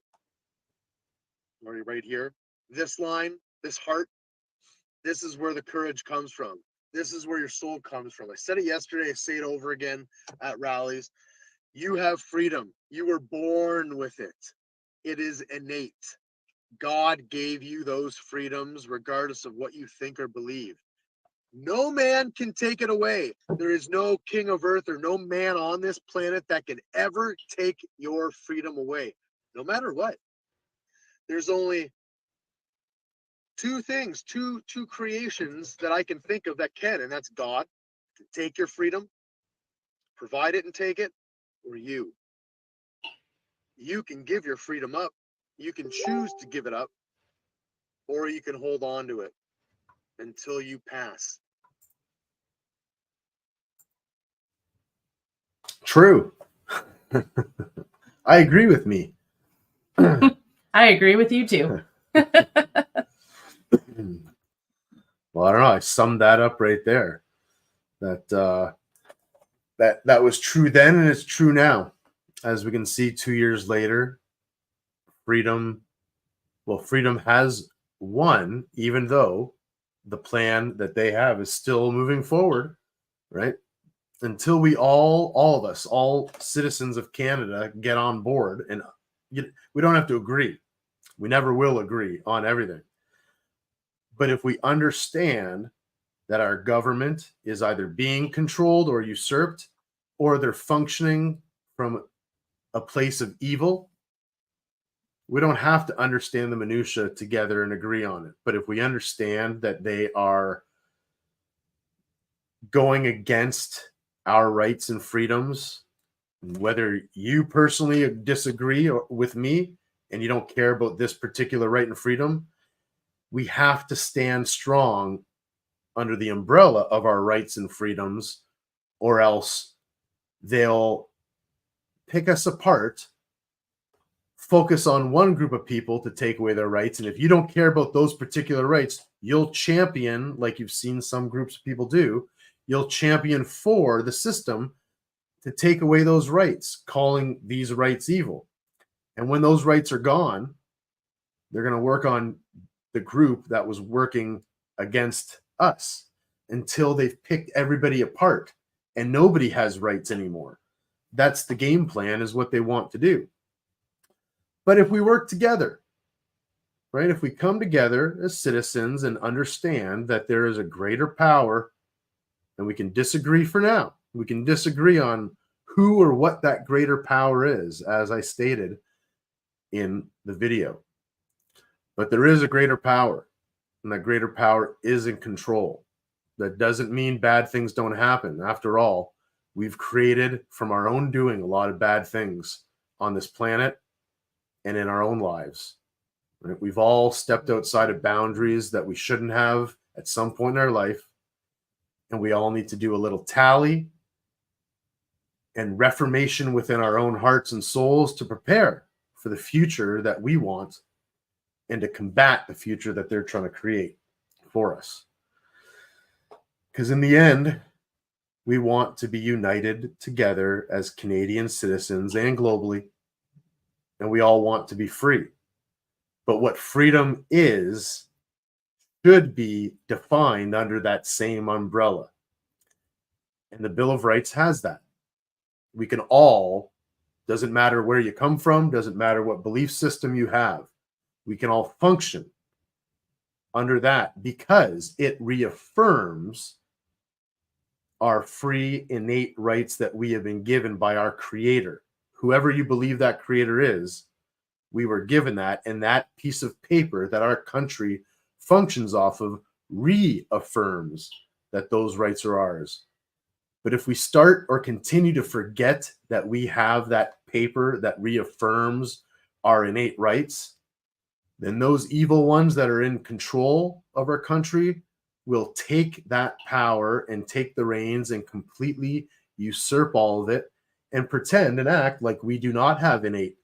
Right here, this line, this heart, this is where the courage comes from. This is where your soul comes from. I said it yesterday, I say it over again at rallies. You have freedom. You were born with it. It is innate. God gave you those freedoms regardless of what you think or believe. No man can take it away. There is no king of earth or no man on this planet that can ever take your freedom away, no matter what. There's only two things, two creations that I can think of that can, and that's God to take your freedom, provide it and take it, or you. You can give your freedom up. You can choose to give it up, or you can hold on to it until you pass. True. I agree with me. I agree with you too. Well, I don't know. I summed that up right there. That was true then, and it's true now. As we can see, 2 years later, freedom has won, even though the plan that they have is still moving forward, right? Until we all of us, all citizens of Canada, get on board, and we don't have to agree. We never will agree on everything. But if we understand that our government is either being controlled or usurped, or they're functioning from a place of evil, we don't have to understand the minutia together and agree on it. But if we understand that they are going against our rights and freedoms, whether you personally disagree with me and you don't care about this particular right and freedom, we have to stand strong under the umbrella of our rights and freedoms, or else they'll pick us apart, focus on one group of people to take away their rights. And if you don't care about those particular rights, you'll champion, like you've seen some groups of people do, you'll champion for the system to take away those rights, calling these rights evil. And when those rights are gone, they're going to work on the group that was working against us until they've picked everybody apart and nobody has rights anymore. That's the game plan, is what they want to do. But if we work together, right? If we come together as citizens and understand that there is a greater power, and we can disagree for now. We can disagree on who or what that greater power is, as I stated in the video. But there is a greater power, and that greater power is in control. That doesn't mean bad things don't happen. After all, we've created from our own doing a lot of bad things on this planet and in our own lives. Right? We've all stepped outside of boundaries that we shouldn't have at some point in our life, and we all need to do a little tally and reformation within our own hearts and souls to prepare for the future that we want and to combat the future that they're trying to create for us. Because in the end, we want to be united together as Canadian citizens and globally, and we all want to be free. But what freedom is should be defined under that same umbrella. And the Bill of Rights has that. We can all, doesn't matter where you come from, doesn't matter what belief system you have, we can all function under that because it reaffirms our free innate rights that we have been given by our creator. Whoever you believe that creator is, we were given that, and that piece of paper that our country functions off of reaffirms that those rights are ours. But if we start or continue to forget that we have that paper that reaffirms our innate rights, then those evil ones that are in control of our country will take that power and take the reins and completely usurp all of it and pretend and act like we do not have innate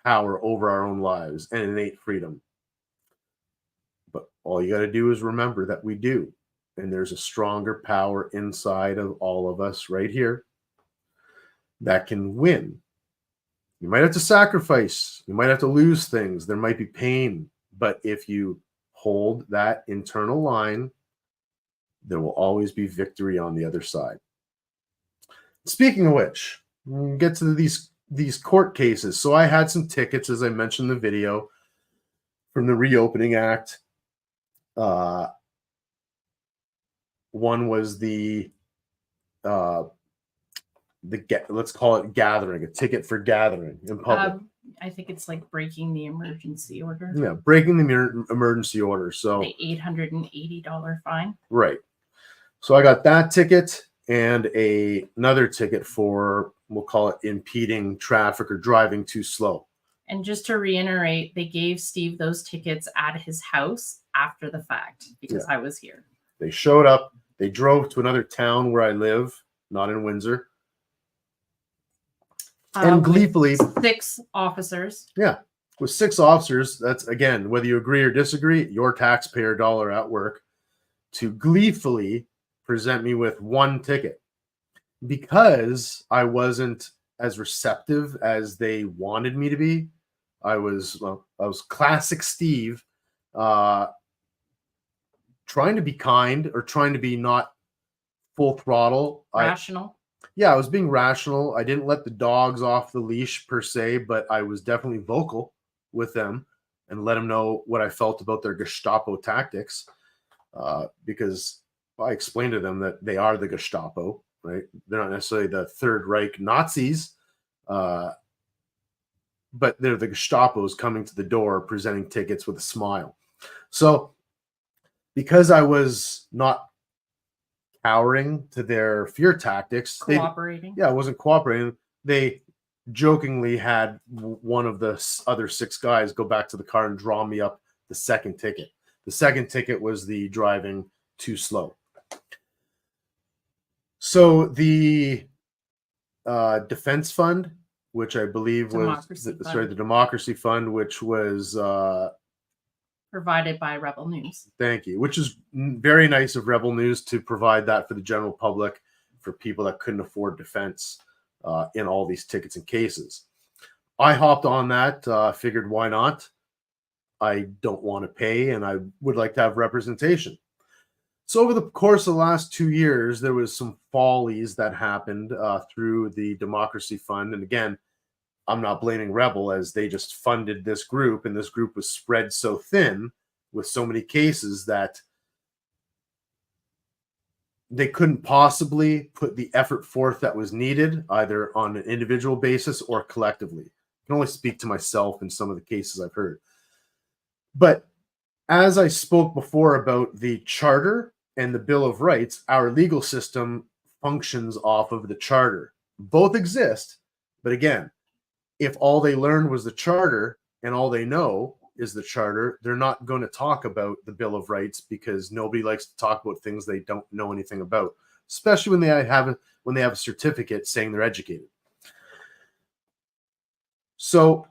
power over our own lives and innate freedom. But all you got to do is remember that we do. And there's a stronger power inside of all of us right here that can win. You might have to sacrifice. You might have to lose things. There might be pain. But if you hold that internal line, there will always be victory on the other side. Speaking of which, we'll get to these court cases. So I had some tickets, as I mentioned in the video, from the Reopening Act. One was let's call it gathering, a ticket for gathering in public. I think it's like breaking the emergency order. Yeah, breaking the emergency order. So the $880 fine. Right. So I got that ticket and another ticket for, we'll call it impeding traffic or driving too slow. And just to reiterate, they gave Steve those tickets at his house after the fact because I was here. They showed up. They drove to another town where I live, not in Windsor. And gleefully, 6 officers. Yeah, with 6 officers, that's, again, whether you agree or disagree, your taxpayer dollar at work, to gleefully present me with 1 ticket because I wasn't as receptive as they wanted me to be. I was classic Steve, trying to be kind or trying to be not full throttle. Rational. I was being rational. I didn't let the dogs off the leash per se, but I was definitely vocal with them and let them know what I felt about their Gestapo tactics, because I explained to them that they are the Gestapo, right? They're not necessarily the Third Reich Nazis, but they're the Gestapos coming to the door presenting tickets with a smile. So because I was not cowering to their fear tactics, Cooperating. I wasn't cooperating. They jokingly had one of the other 6 guys go back to the car and draw me up the second ticket. The second ticket was the driving too slow. So the defense fund, which I believe was the Democracy Fund, which was provided by Rebel News. Thank you. Which is very nice of Rebel News to provide that for the general public, for people that couldn't afford defense in all these tickets and cases. I hopped on that, figured why not? I don't want to pay and I would like to have representation. So over the course of the last 2 years, there was some follies that happened through the Democracy Fund. And again, I'm not blaming Rebel, as they just funded this group, and this group was spread so thin with so many cases that they couldn't possibly put the effort forth that was needed, either on an individual basis or collectively. I can only speak to myself in some of the cases I've heard. But as I spoke before about the charter and the Bill of Rights, our legal system functions off of the charter. Both exist, but again, if all they learned was the charter and all they know is the charter, they're not going to talk about the Bill of Rights because nobody likes to talk about things they don't know anything about, especially when they have a certificate saying they're educated. So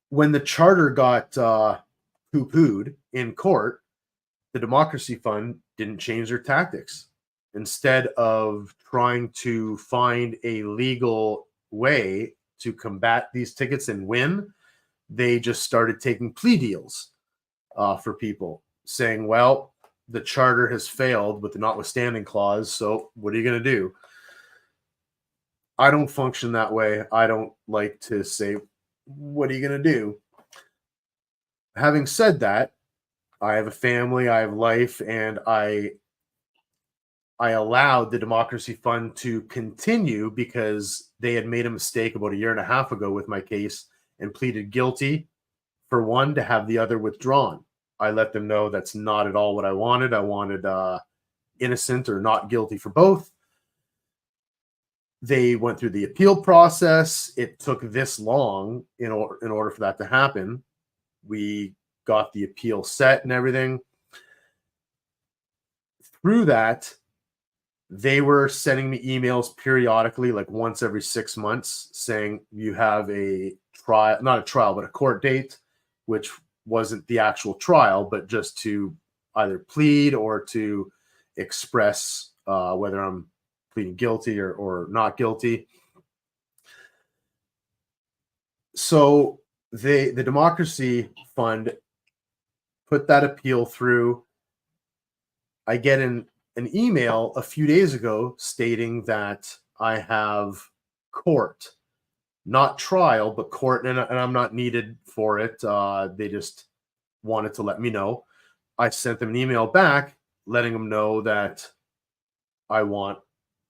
when the charter got poo-pooed in court, the Democracy Fund didn't change their tactics. Instead of trying to find a legal way to combat these tickets and win, they just started taking plea deals for people, saying, well, the charter has failed with the notwithstanding clause, so what are you going to do? I don't function that way. I don't like to say, what are you going to do? Having said that, I have a family, I have life, and I allowed the Democracy Fund to continue because they had made a mistake about a year and a half ago with my case and pleaded guilty for one to have the other withdrawn. I let them know that's not at all what I wanted. I wanted innocent or not guilty for both. They went through the appeal process. It took this long in order for that to happen. We got the appeal set and everything. Through that, they were sending me emails periodically, like once every 6 months, saying you have a trial, not a trial, but a court date, which wasn't the actual trial, but just to either plead or to express whether I'm pleading guilty or not guilty. So the Democracy Fund put that appeal through. I get an email a few days ago stating that I have court, not trial, but court, and I'm not needed for it. They just wanted to let me know. I sent them an email back letting them know that I want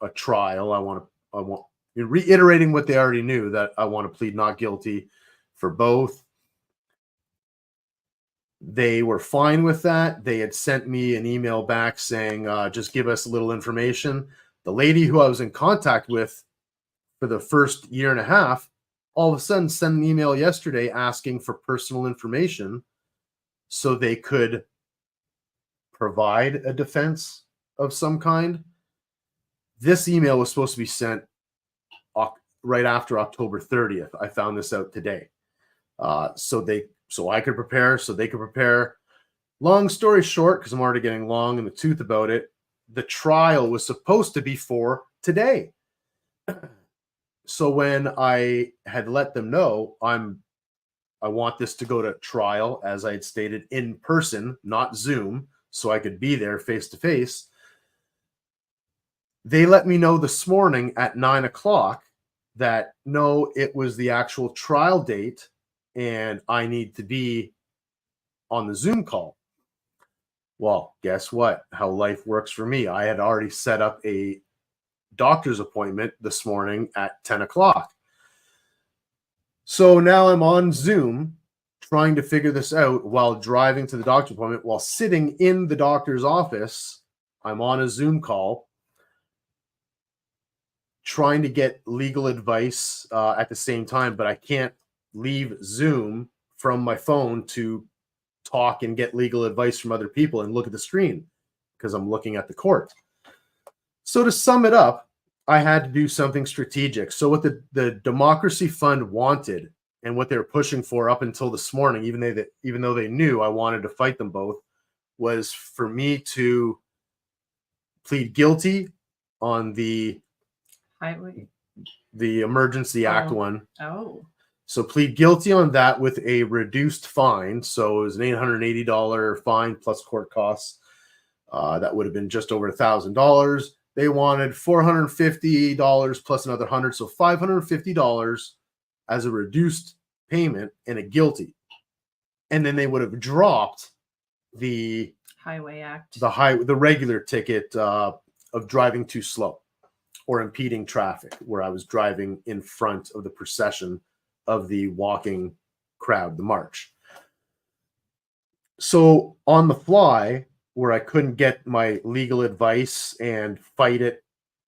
a trial. I want reiterating what they already knew, that I want to plead not guilty for both. They were fine with that. They had sent me an email back saying, just give us a little information. The lady who I was in contact with for the first year and a half, all of a sudden sent an email yesterday asking for personal information so they could provide a defense of some kind. This email was supposed to be sent right after October 30th. I found this out today. So I could prepare, so they could prepare. Long story short, because I'm already getting long in the tooth about it, the trial was supposed to be for today. So when I had let them know I want this to go to trial, as I had stated, in person, not Zoom, so I could be there face to face, they let me know this morning at 9 o'clock that no, it was the actual trial date and I need to be on the Zoom call. Well, guess what? How life works for me. I had already set up a doctor's appointment this morning at 10 o'clock. So now I'm on Zoom trying to figure this out while driving to the doctor's appointment, while sitting in the doctor's office. I'm on a Zoom call trying to get legal advice at the same time, but I can't leave Zoom from my phone to talk and get legal advice from other people and look at the screen because I'm looking at the court. So to sum it up, I had to do something strategic. So what the Democracy Fund wanted and what they were pushing for up until this morning, even though they knew I wanted to fight them both, was for me to plead guilty on the Emergency Act one. Oh. So plead guilty on that with a reduced fine. So it was an $880 fine plus court costs. That would have been just over $1,000. They wanted $450 plus another $100, so $550 as a reduced payment and a guilty. And then they would have dropped the Highway Act, the regular ticket of driving too slow or impeding traffic, where I was driving in front of the procession of the walking crowd, the march. So on the fly, where I couldn't get my legal advice and fight it,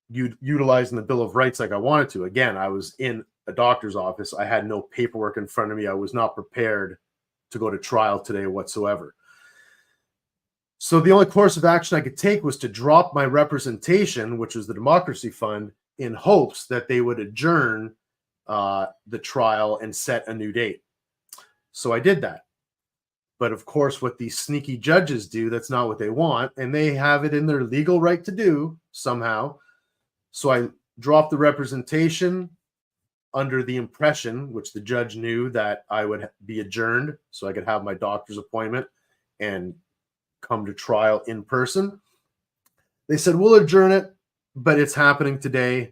utilizing the Bill of Rights like I wanted to. Again, I was in a doctor's office. I had no paperwork in front of me. I was not prepared to go to trial today whatsoever. So the only course of action I could take was to drop my representation, which was the Democracy Fund, in hopes that they would adjourn the trial and set a new date. So I did that. But of course, what these sneaky judges do, that's not what they want. And they have it in their legal right to do somehow. So I dropped the representation under the impression, which the judge knew, that I would be adjourned so I could have my doctor's appointment and come to trial in person. They said, we'll adjourn it, but it's happening today.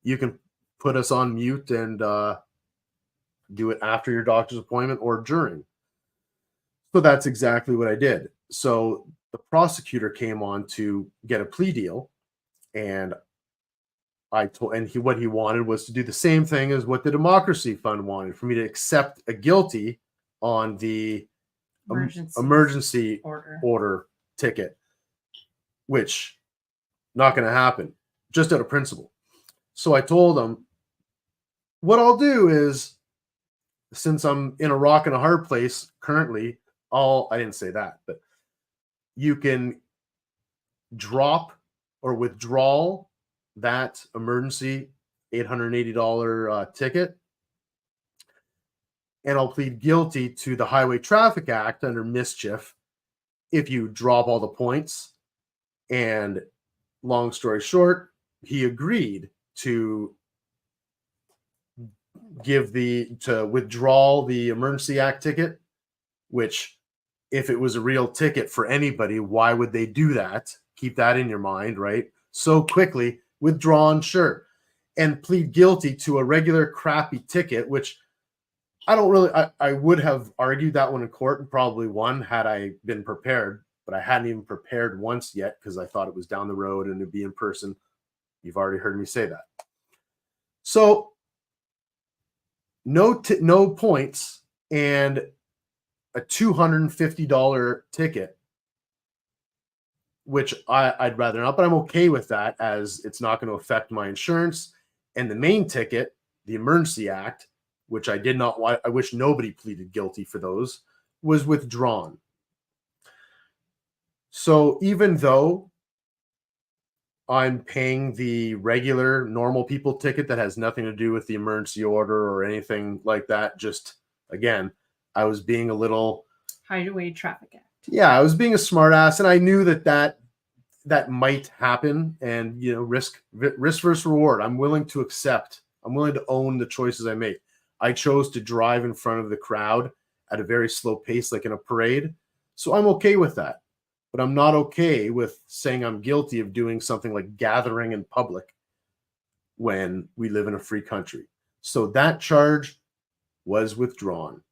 You can put us on mute and do it after your doctor's appointment or during. So that's exactly what I did. So the prosecutor came on to get a plea deal, and what he wanted was to do the same thing as what the Democracy Fund wanted, for me to accept a guilty on the emergency order ticket, which not going to happen, just out of principle. So I told him, what I'll do is, since I'm in a rock and a hard place currently, I didn't say that, but you can drop or withdraw that emergency $880 ticket, and I'll plead guilty to the Highway Traffic Act under mischief if you drop all the points. And long story short, he agreed to withdraw the Emergency Act ticket, which, if it was a real ticket for anybody, why would they do that? Keep that in your mind, right? So quickly, withdrawn, sure. And plead guilty to a regular crappy ticket, which I would have argued that one in court and probably won had I been prepared, but I hadn't even prepared once yet because I thought it was down the road and it'd be in person. You've already heard me say that. So no points and a $250 ticket, which I'd rather not, but I'm okay with that, as it's not going to affect my insurance. And the main ticket, the Emergency Act, which I did not want, I wish nobody pleaded guilty for those, was withdrawn. So even though I'm paying the regular normal people ticket that has nothing to do with the emergency order or anything like that, just, again, I was being a little Highway Traffic Act. Yeah, I was being a smartass, and I knew that might happen. And risk versus reward. I'm willing to accept. I'm willing to own the choices I make. I chose to drive in front of the crowd at a very slow pace, like in a parade. So I'm okay with that. But I'm not okay with saying I'm guilty of doing something like gathering in public when we live in a free country. So that charge was withdrawn,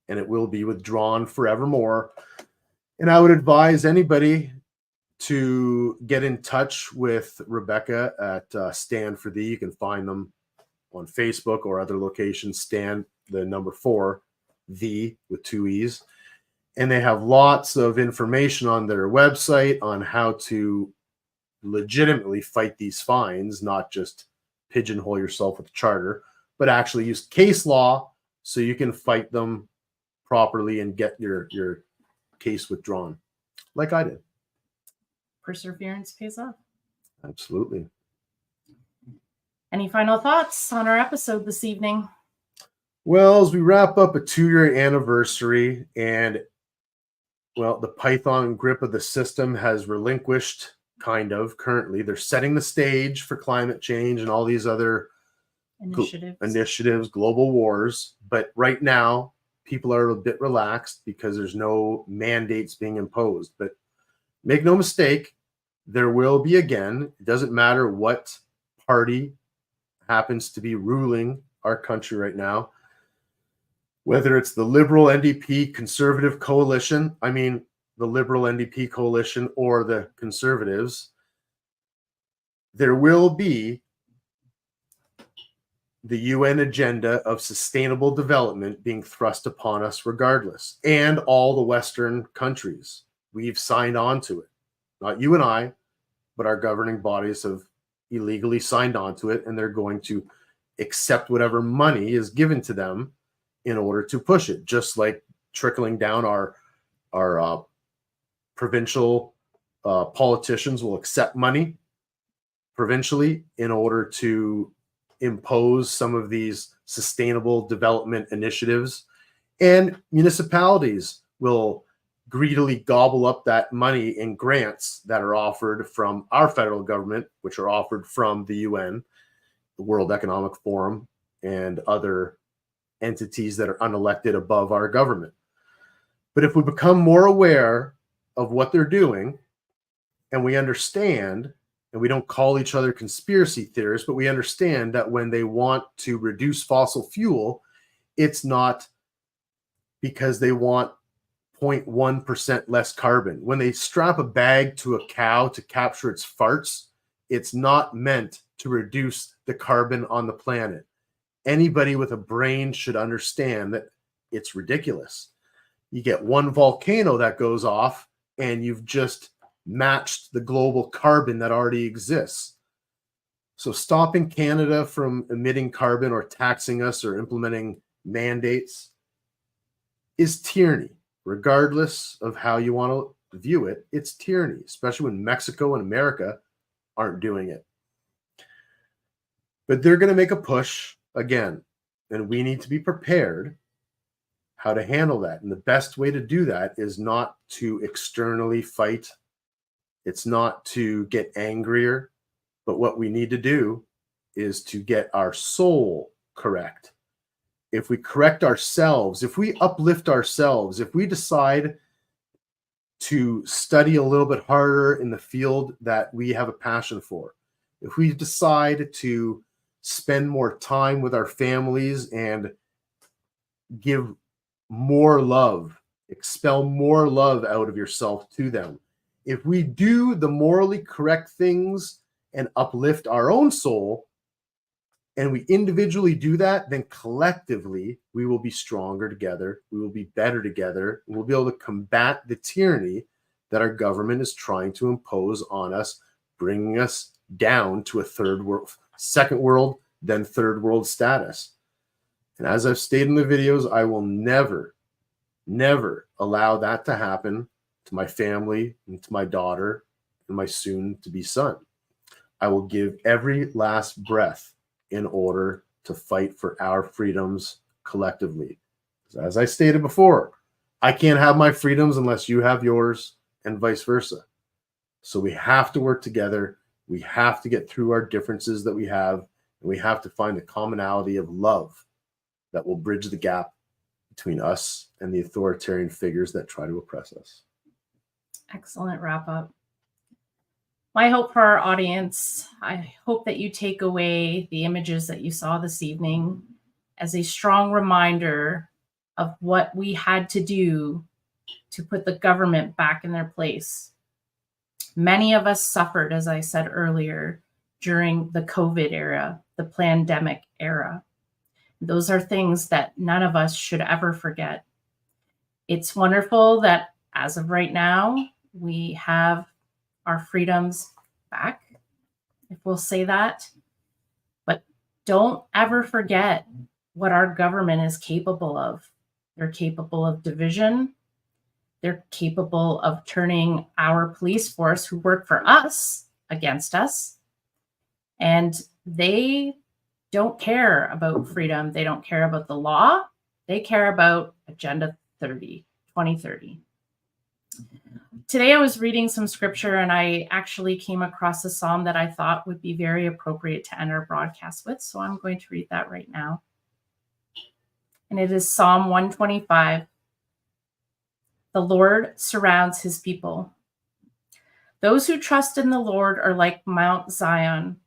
and it will be withdrawn forevermore. And I would advise anybody to get in touch with Rebecca at Stand for Thee. You can find them on Facebook or other locations. Stand, the number 4, Thee with 2 E's. And they have lots of information on their website on how to legitimately fight these fines, not just pigeonhole yourself with a charter, but actually use case law so you can fight them properly and get your case withdrawn, like I did. Perseverance pays off. Absolutely. Any final thoughts on our episode this evening? Well, as we wrap up a 2-year anniversary, and the python grip of the system has relinquished, kind of, currently. They're setting the stage for climate change and all these other initiatives, global wars. But right now, people are a bit relaxed because there's no mandates being imposed. But make no mistake, there will be again. It doesn't matter what party happens to be ruling our country right now, whether it's the Liberal NDP Conservative coalition, the Liberal NDP coalition, or the Conservatives, there will be the UN agenda of sustainable development being thrust upon us regardless, and all the Western countries. We've signed on to it. Not you and I, but our governing bodies have illegally signed on to it, and they're going to accept whatever money is given to them in order to push it, just like trickling down our provincial politicians will accept money provincially in order to impose some of these sustainable development initiatives, and municipalities will greedily gobble up that money in grants that are offered from our federal government, which are offered from the UN, the World Economic Forum, and other entities that are unelected above our government. But if we become more aware of what they're doing, and we understand, and we don't call each other conspiracy theorists, but we understand that when they want to reduce fossil fuel, it's not because they want 0.1% less carbon. When they strap a bag to a cow to capture its farts, it's not meant to reduce the carbon on the planet. Anybody with a brain should understand that it's ridiculous. You get one volcano that goes off, and you've just matched the global carbon that already exists. So stopping Canada from emitting carbon or taxing us or implementing mandates is tyranny. Regardless of how you want to view it, it's tyranny, especially when Mexico and America aren't doing it. But they're going to make a push again, and we need to be prepared how to handle that. And the best way to do that is not to externally fight. It's not to get angrier, but what we need to do is to get our soul correct. If we correct ourselves, if we uplift ourselves, if we decide to study a little bit harder in the field that we have a passion for, if we decide to spend more time with our families and give more love, expel more love out of yourself to them, if we do the morally correct things and uplift our own soul, and we individually do that, then collectively we will be stronger together, we will be better together, and we'll be able to combat the tyranny that our government is trying to impose on us, bringing us down to a third world, second world, then third world status. And as I've stated in the videos, I will never, never allow that to happen to my family and to my daughter and my soon-to-be son. I will give every last breath in order to fight for our freedoms collectively. As I stated before, I can't have my freedoms unless you have yours, and vice versa. So we have to work together. We have to get through our differences that we have, and we have to find the commonality of love that will bridge the gap between us and the authoritarian figures that try to oppress us. Excellent wrap up. My hope for our audience, I hope that you take away the images that you saw this evening as a strong reminder of what we had to do to put the government back in their place. Many of us suffered, as I said earlier, during the COVID era, the pandemic era. Those are things that none of us should ever forget. It's wonderful that as of right now, we have our freedoms back, if we'll say that. But don't ever forget what our government is capable of. They're capable of division. They're capable of turning our police force who work for us against us. And they don't care about freedom. They don't care about the law. They care about Agenda 2030. Today I was reading some scripture, and I actually came across a psalm that I thought would be very appropriate to end our broadcast with. So I'm going to read that right now. And it is Psalm 125. The Lord surrounds his people. Those who trust in the Lord are like Mount Zion,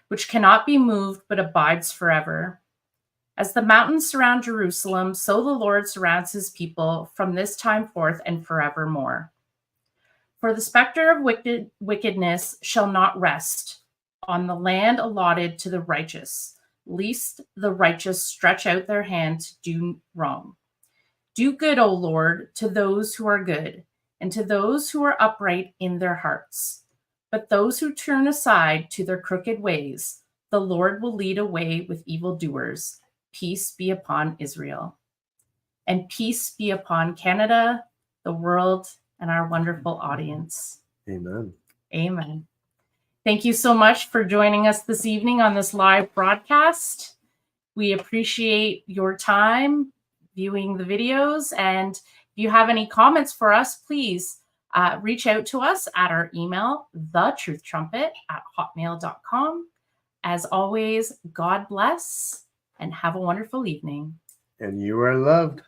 which cannot be moved but abides forever. As the mountains surround Jerusalem, so the Lord surrounds his people from this time forth and forevermore. For the specter of wickedness shall not rest on the land allotted to the righteous, lest the righteous stretch out their hand to do wrong. Do good, O Lord, to those who are good, and to those who are upright in their hearts. But those who turn aside to their crooked ways, the Lord will lead away with evildoers. Peace be upon Israel. And peace be upon Canada, the world, and our wonderful audience. Amen. Amen. Thank you so much for joining us this evening on this live broadcast. We appreciate your time viewing the videos. And if you have any comments for us, please reach out to us at our email, thetruhtrumpet@hotmail.com. As always, God bless and have a wonderful evening. And you are loved.